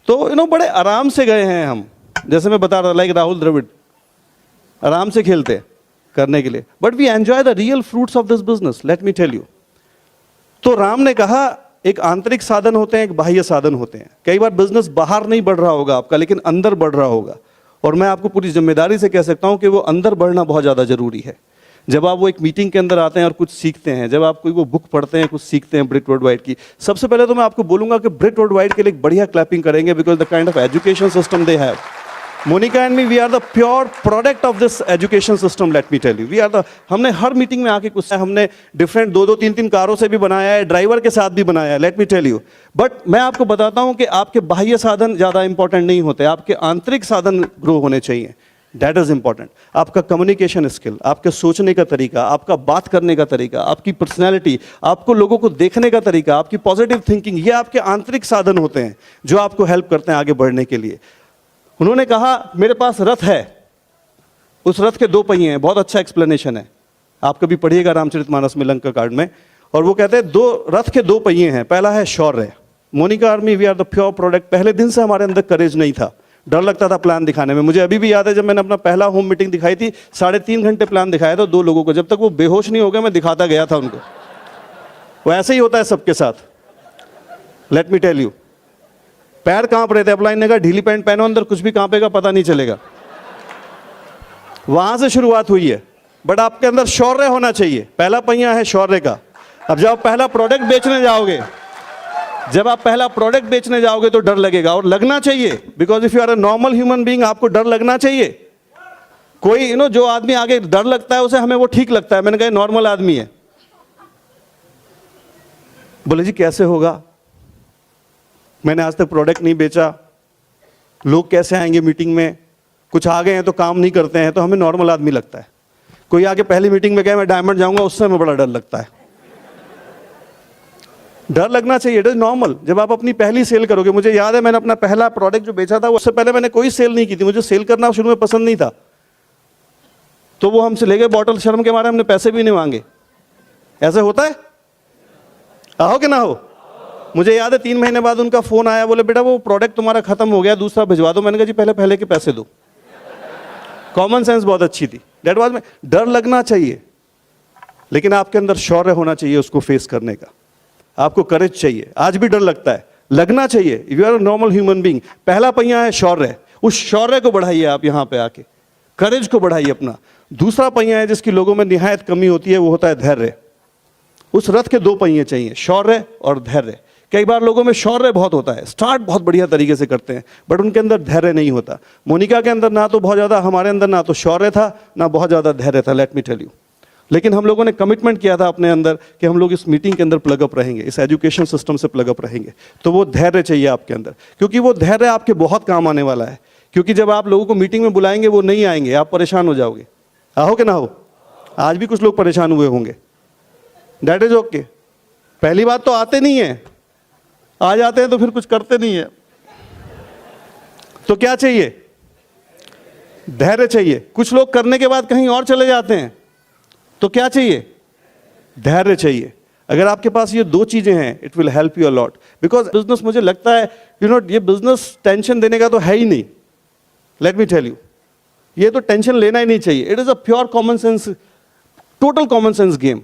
तो बड़े आराम से गए हैं हम, जैसे मैं बता रहा लाइक राहुल द्रविड़, आराम से खेलते करने के लिए, but we enjoy the real fruits of this business, let me tell you. तो राम ने कहा एक आंतरिक साधन होते हैं, एक बाह्य साधन होते हैं। कई बार बिजनेस बाहर नहीं बढ़ रहा होगा आपका, लेकिन अंदर बढ़ रहा होगा। और मैं आपको पूरी जिम्मेदारी से कह सकता हूं कि वो अंदर बढ़ना बहुत ज़्यादा जरूरी है। जब आप वो एक मीटिंग के अंदर आते हैं और कुछ सीखते हैं, जब आप कोई वो बुक पढ़ते हैं, कुछ सीखते हैं ब्रिट वर्ल्ड वाइड की, सबसे पहले तो मैं आपको बोलूंगा कि ब्रिट वर्ल्ड वाइड के लिए एक बढ़िया क्लैपिंग करेंगे, because the kind of education system they have. Monica and me, we are the pure product of this education system, let me tell you. We are the, हमने हर मीटिंग में आके कुछ, हमने डिफरेंट 2-2, 3-3 कारों से भी बनाया है, ड्राइवर के साथ भी बनाया है, let me tell you. But मैं आपको बताता हूं कि आपके बाह्य साधन ज़्यादा इंपॉर्टेंट नहीं होते, आपके आंतरिक साधन ग्रो होने चाहिए। That is important. आपका कम्युनिकेशन स्किल, आपके सोचने का तरीका, आपका बात करने का तरीका, आपकी पर्सनैलिटी, आपको लोगों को देखने का तरीका, आपकी पॉजिटिव थिंकिंग, ये आपके आंतरिक साधन होते हैं जो आपको हेल्प करते हैं आगे बढ़ने के लिए। उन्होंने कहा मेरे पास रथ है, उस रथ के 2 पहिए हैं। बहुत अच्छा एक्सप्लेनेशन है, आप कभी पढ़िएगा रामचरितमानस में लंका कांड में। और वो कहते हैं 2 रथ के 2 पहिए हैं। पहला है Shaurya. Monica army, we are the pure product. पहले दिन से हमारे अंदर करेज नहीं था, डर लगता था प्लान दिखाने में। मुझे अभी भी याद है जब मैंने अपना पहला होम मीटिंग दिखाई थी, 3.5 घंटे प्लान दिखाया था 2 लोगों को, जब तक वो बेहोश नहीं हो गए मैं दिखाता गया था उनको। वो ऐसे ही होता है सबके साथ, लेट मी टेल यू। पैर कांप रहे थे, अपलाइन ने कहा ढीली पैंट पहनो, अंदर कुछ भी कांपेगा पता नहीं चलेगा। वहां से शुरुआत हुई है। बट आपके अंदर शौर्य होना चाहिए, पहला पहिया है शौर्य का। अब जब आप पहला प्रोडक्ट बेचने जाओगे, जब आप पहला प्रोडक्ट बेचने जाओगे तो डर लगेगा, और लगना चाहिए, because if you are a normal human being, आपको डर लगना चाहिए। कोई जो आदमी आगे डर लगता है उसे हमें वो ठीक लगता है। मैंने कहा नॉर्मल आदमी है। बोले जी कैसे होगा, मैंने आज तक प्रोडक्ट नहीं बेचा, लोग कैसे आएंगे मीटिंग में, कुछ आ गए हैं तो काम नहीं करते हैं, तो हमें नॉर्मल आदमी लगता है। कोई आगे पहली मीटिंग में गया मैं डायमंड जाऊंगा, उससे हमें बड़ा डर लगता है। डर लगना चाहिए, इट इज नॉर्मल। जब आप अपनी पहली सेल करोगे, मुझे याद है मैंने अपना पहला प्रोडक्ट जो बेचा था उससे पहले मैंने कोई सेल नहीं की थी, मुझे सेल करना शुरू में पसंद नहीं था, तो वो हमसे ले गए बॉटल, शर्म के मारे हमने पैसे भी नहीं मांगे। ऐसे होता है, आओ कि ना हो। मुझे याद है 3 महीने बाद उनका फोन आया, बोले बेटा वो प्रोडक्ट तुम्हारा खत्म हो गया, दूसरा भिजवा दो। मैंने कहा जी पहले के पैसे दो। कॉमन सेंस बहुत अच्छी थी। दैट वाज में डर लगना चाहिए, लेकिन आपके अंदर शौर्य होना चाहिए उसको फेस करने का। आपको करेज चाहिए। आज भी डर लगता है, लगना चाहिए। You are a normal human being. पहला पहिया है शौर्य, उस शौर्य को बढ़ाइए आप यहां पे आके, करेज को बढ़ाइए अपना। दूसरा पहिया है जिसकी लोगों में निहायत कमी होती है, वो होता है धैर्य। उस रथ के 2 पहिए चाहिए, शौर्य और धैर्य। कई बार लोगों में शौर्य बहुत होता है, स्टार्ट बहुत बढ़िया तरीके से करते हैं, बट उनके अंदर धैर्य नहीं होता। मोनिका के अंदर ना तो बहुत ज़्यादा, हमारे अंदर ना तो शौर्य था ना बहुत ज़्यादा धैर्य था, लेट मी टेल यू। लेकिन हम लोगों ने कमिटमेंट किया था अपने अंदर कि हम लोग इस मीटिंग के अंदर प्लग अप रहेंगे, इस एजुकेशन सिस्टम से प्लग अप रहेंगे। तो वो धैर्य चाहिए आपके अंदर, क्योंकि वो धैर्य आपके बहुत काम आने वाला है। क्योंकि जब आप लोगों को मीटिंग में बुलाएंगे वो नहीं आएंगे, आप परेशान हो जाओगे। आओ कि ना हो। आज भी कुछ लोग परेशान हुए होंगे, दैट इज ओके। पहली बात तो आते नहीं है, आ जाते हैं तो फिर कुछ करते नहीं है। तो क्या चाहिए, धैर्य चाहिए। कुछ लोग करने के बाद कहीं और चले जाते हैं, तो क्या चाहिए, धैर्य चाहिए। अगर आपके पास ये 2 चीजें हैं, it will help you a lot. Because business, मुझे लगता है ये बिजनेस टेंशन देने का तो है ही नहीं। लेट मी टेल यू, ये तो टेंशन लेना ही नहीं चाहिए। It is a pure common sense, total common sense game.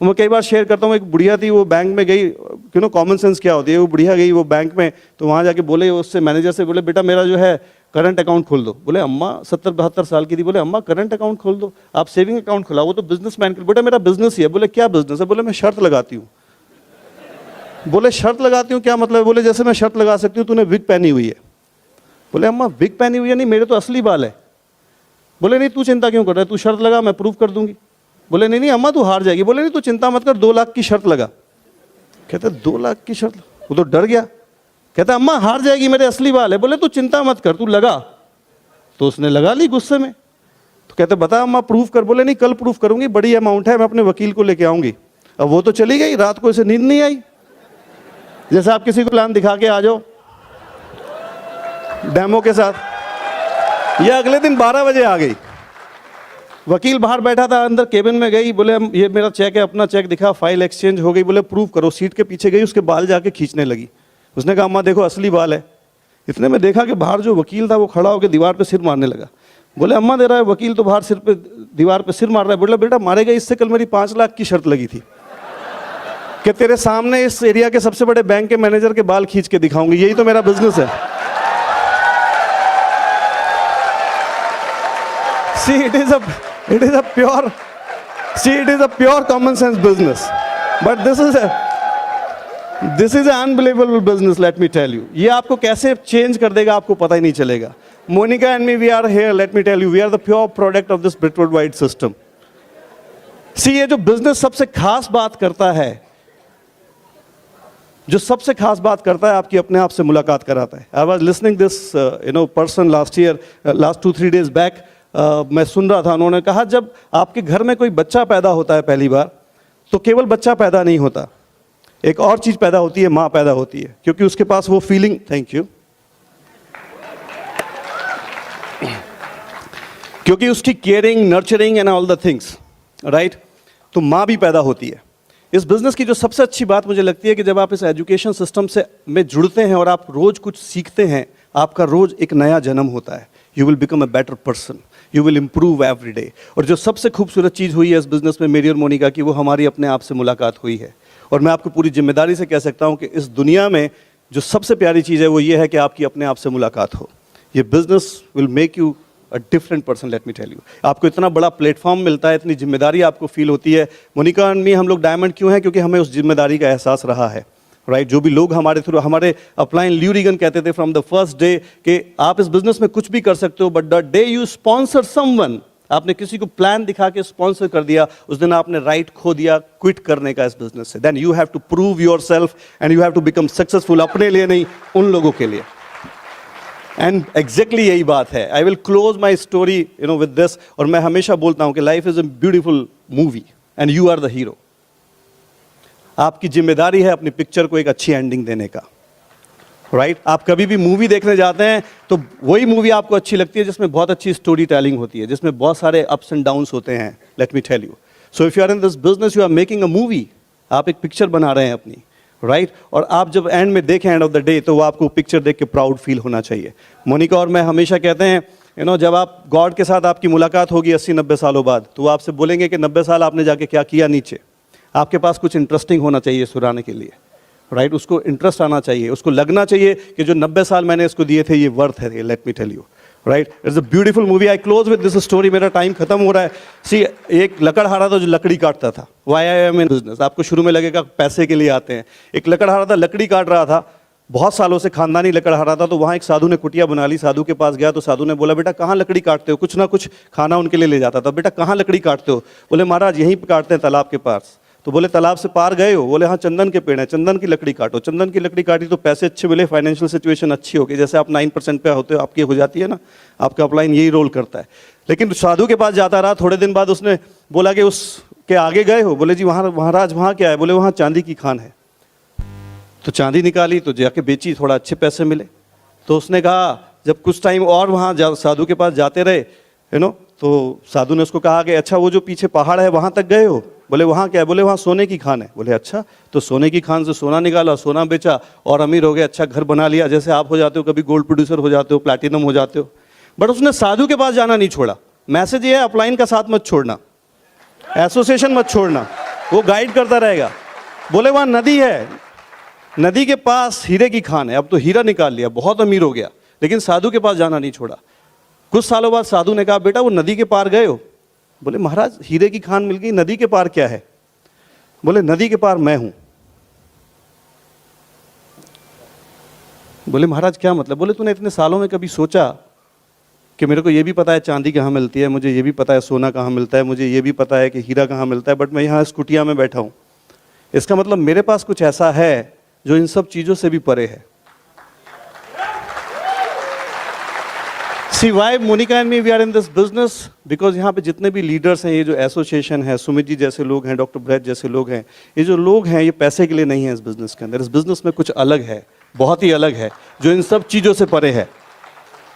मैं कई बार शेयर करता हूँ, एक बुढ़िया थी, वो बैंक में गई, कॉमन सेंस क्या होती है। वो बुढ़िया गई वो बैंक में, तो वहाँ जाके बोले उससे, मैनेजर से बोले बेटा मेरा जो है करंट अकाउंट खोल दो। बोले अम्मा 70-72 साल की थी, बोले अम्मा करंट अकाउंट खोल दो, आप सेविंग अकाउंट खोला, वो तो बिजनेसमैन। बेटा मेरा बिजनेस ही है। बोले क्या बिजनेस है? बोले मैं शर्त लगाती हूँ। बोले शर्त लगाती हूँ क्या मतलब? बोले जैसे मैं शर्त लगा सकती हूँ, तूने विग पहनी हुई है। बोले अम्मा विग पहनी हुई है? नहीं, मेरे तो असली बाल है। बोले नहीं, तू चिंता क्यों कर रहा है, तू शर्त लगा, मैं प्रूव कर दूंगी। बोले नहीं अम्मा तू हार जाएगी। बोले नहीं, तू चिंता मत कर, 2 लाख की शर्त लगा। कहते 2 लाख की शर्त? वो तो डर गया, कहता अम्मा हार जाएगी, मेरे असली बाल है। बोले तू चिंता मत कर, तू लगा। तो उसने लगा ली गुस्से में। तो कहते बता अम्मा प्रूफ कर। बोले नहीं, कल प्रूफ करूंगी, बड़ी अमाउंट है, मैं अपने वकील को लेके आऊंगी। अब वो तो चली गई, रात को इसे नींद नहीं आई। जैसे आप किसी को प्लान दिखा के आ जाओ डेमो के साथ। ये अगले दिन 12 बजे आ गई। वकील बाहर बैठा था, अंदर केबिन में गई, बोले ये मेरा चेक है, अपना चेक दिखा, फाइल एक्सचेंज हो गई। बोले प्रूफ करो। सीट के पीछे गई, उसके बाल जाके खींचने लगी। उसने कहा अम्मा देखो असली बाल है। इतने में देखा कि बाहर जो वकील था वो खड़ा होकर दीवार पे सिर मारने लगा। बोले अम्मा दे रहा है वकील तो बाहर दीवार पे सिर मार रहा है। बोला बेटा मारेगा, इससे कल मेरी 5 लाख की शर्त लगी थी कि तेरे सामने इस एरिया के सबसे बड़े बैंक के मैनेजर के बाल खींच के दिखाऊंगी, यही तो मेरा बिजनेस है। See, it is a pure common sense business, but this is an unbelievable business, let me tell you. ये आपको कैसे चेंज कर देगा आपको पता ही नहीं चलेगा। Monica and me, we are here, let me tell you, we are the pure product of this Britwood wide system. See, ये जो बिजनेस सबसे खास बात करता है, जो सबसे खास बात करता है, आपकी अपने आप से मुलाकात कराता है। I was listening this person last 2-3 days back. मैं सुन रहा था, उन्होंने कहा जब आपके घर में कोई बच्चा पैदा होता है पहली बार, तो केवल बच्चा पैदा नहीं होता, एक और चीज पैदा होती है, माँ पैदा होती है। क्योंकि उसके पास वो फीलिंग, थैंक यू, क्योंकि उसकी caring, nurturing and all the things, right. तो माँ भी पैदा होती है। इस बिजनेस की जो सबसे अच्छी बात मुझे लगती है कि जब आप इस एजुकेशन सिस्टम से में जुड़ते हैं और आप रोज कुछ सीखते हैं, आपका रोज एक नया जन्म होता है। You will become a better person, you will improve every day. और जो सबसे खूबसूरत चीज़ हुई है इस बिजनेस में मेरी और मोनिका की, वो हमारी अपने आप से मुलाकात हुई है। और मैं आपको पूरी जिम्मेदारी से कह सकता हूँ कि इस दुनिया में जो सबसे प्यारी चीज़ है वो ये है कि आपकी अपने आप से मुलाकात हो। ये business will make you a different person, let me tell you. आपको इतना बड़ा प्लेटफॉर्म मिलता है, इतनी जिम्मेदारी आपको फील होती है। मोनिका और मी, हम लोग डायमंड क्यों हैं? क्योंकि हमें उस जिम्मेदारी का एहसास रहा है। राइट जो भी लोग हमारे थ्रू हमारे अपलाइन ल्यूरिगन कहते थे फ्रॉम द फर्स्ट डे कि आप इस बिजनेस में कुछ भी कर सकते हो, but the day you sponsor someone, आपने किसी को प्लान दिखा के स्पॉन्सर कर दिया, उस दिन आपने राइट खो दिया क्विट करने का इस बिजनेस से। Then you have to prove yourself and you have to become successful, अपने लिए नहीं उन लोगों के लिए। एंड एग्जैक्टली यही बात है। I will close my story with this. और मैं हमेशा बोलता हूं कि life is a beautiful movie and you are the hero. आपकी जिम्मेदारी है अपनी पिक्चर को एक अच्छी एंडिंग देने का, राइट आप कभी भी मूवी देखने जाते हैं तो वही मूवी आपको अच्छी लगती है जिसमें बहुत अच्छी स्टोरी टेलिंग होती है, जिसमें बहुत सारे अप्स एंड डाउन्स होते हैं। Let me tell you, so if you are in this business you are making a movie, आप एक पिक्चर बना रहे हैं अपनी, राइट और आप जब एंड में देखें एंड ऑफ द डे तो वो आपको पिक्चर देख के प्राउड फील होना चाहिए। मोनिका और मैं हमेशा कहते हैं जब आप गॉड के साथ आपकी मुलाकात होगी 80-90 सालों बाद, तो वो आपसे बोलेंगे कि 90 साल आपने जाके क्या किया नीचे। आपके पास कुछ इंटरेस्टिंग होना चाहिए सुनाने के लिए, राइट उसको इंटरेस्ट आना चाहिए, उसको लगना चाहिए कि जो 90 साल मैंने इसको दिए थे ये वर्थ है। Let me tell you, right it's a beautiful movie. I close with this story, मेरा टाइम खत्म हो रहा है। सी एक लकड़हारा था जो लकड़ी काटता था। Why I am in business, आपको शुरू में लगेगा पैसे के लिए आते हैं। एक लकड़हारा था, लकड़ी काट रहा था, बहुत सालों से खानदानी लकड़हारा था। तो वहाँ एक साधु ने कुटिया बना ली, साधु के पास गया तो साधु ने बोला बेटा कहाँ लकड़ी काटते हो, कुछ ना कुछ खाना उनके लिए ले जाता था। बेटा कहाँ लकड़ी काटते हो, बोले महाराज यहीं पे काटते हैं तालाब के पास। तो बोले तालाब से पार गए हो, बोले हाँ चंदन के पेड़ हैं, चंदन की लकड़ी काटो। चंदन की लकड़ी काटी तो पैसे अच्छे मिले, फाइनेंशियल सिचुएशन अच्छी हो गई। जैसे आप 9% पे होते हो आपकी हो जाती है ना, आपका अपलाइन यही रोल करता है। लेकिन साधु के पास जाता रहा, थोड़े दिन बाद उसने बोला कि उसके आगे गए हो, बोले जी वहाँ महाराज वहाँ क्या है, बोले वहाँ चांदी की खान है। तो चांदी निकाली तो जाके बेची, थोड़ा अच्छे पैसे मिले। तो उसने कहा जब कुछ टाइम और वहाँ साधु के पास जाते रहे तो साधु ने उसको कहा कि अच्छा वो जो पीछे पहाड़ है वहाँ तक गए हो, बोले वहाँ क्या है, बोले वहाँ सोने की खान है। बोले अच्छा, तो सोने की खान से सोना निकाला, सोना बेचा और अमीर हो गए, अच्छा घर बना लिया। जैसे आप हो जाते हो, कभी गोल्ड प्रोड्यूसर हो जाते हो, प्लैटिनम हो जाते हो। बट उसने साधु के पास जाना नहीं छोड़ा। मैसेज ये है अपलाइन का साथ मत छोड़ना, एसोसिएशन मत छोड़ना, वो गाइड करता रहेगा। बोले वहाँ नदी है, नदी के पास हीरे की खान है। अब तो हीरा निकाल लिया, बहुत अमीर हो गया, लेकिन साधु के पास जाना नहीं छोड़ा। कुछ सालों बाद साधु ने कहा बेटा वो नदी के पार गए हो, बोले महाराज हीरे की खान मिल गई, नदी के पार क्या है, बोले नदी के पार मैं हूं। बोले महाराज क्या मतलब, बोले तूने इतने सालों में कभी सोचा कि मेरे को ये भी पता है चांदी कहाँ मिलती है, मुझे ये भी पता है सोना कहाँ मिलता है, मुझे ये भी पता है कि हीरा कहाँ मिलता है, बट मैं यहाँ इस कुटिया में बैठा हूं। इसका मतलब मेरे पास कुछ ऐसा है जो इन सब चीजों से भी परे है। See why Monica and me we are in this business? Because यहाँ पे जितने भी लीडर्स हैं, ये जो एसोसिएशन है, सुमित जी जैसे लोग हैं, डॉक्टर ब्रैड जैसे लोग हैं, ये जो लोग हैं ये पैसे के लिए नहीं है इस बिजनेस के अंदर। इस बिजनेस में कुछ अलग है, बहुत ही अलग है, जो इन सब चीज़ों से परे है।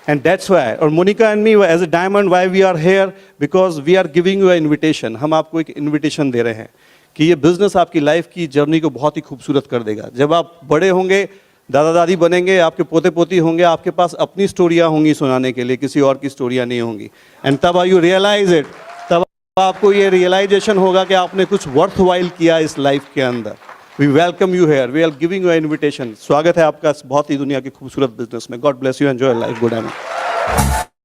एंड दैट्स वाई, और Monica and me as a diamond why we are here, because we are giving you a invitation. हम आपको एक इन्विटेशन दे रहे हैं कि ये बिजनेस आपकी लाइफ की जर्नी को बहुत ही खूबसूरत कर देगा। जब आप बड़े होंगे, दादा दादी बनेंगे, आपके पोते पोती होंगे, आपके पास अपनी स्टोरियां होंगी सुनाने के लिए, किसी और की स्टोरियां नहीं होंगी। एंड तब यू रियलाइज इट, तब आपको ये रियलाइजेशन होगा कि आपने कुछ वर्थ वाइल किया इस लाइफ के अंदर। We welcome you here, we are giving you invitation. स्वागत है आपका बहुत ही दुनिया के खूबसूरत बिजनेस में। God bless you, enjoy life, good night.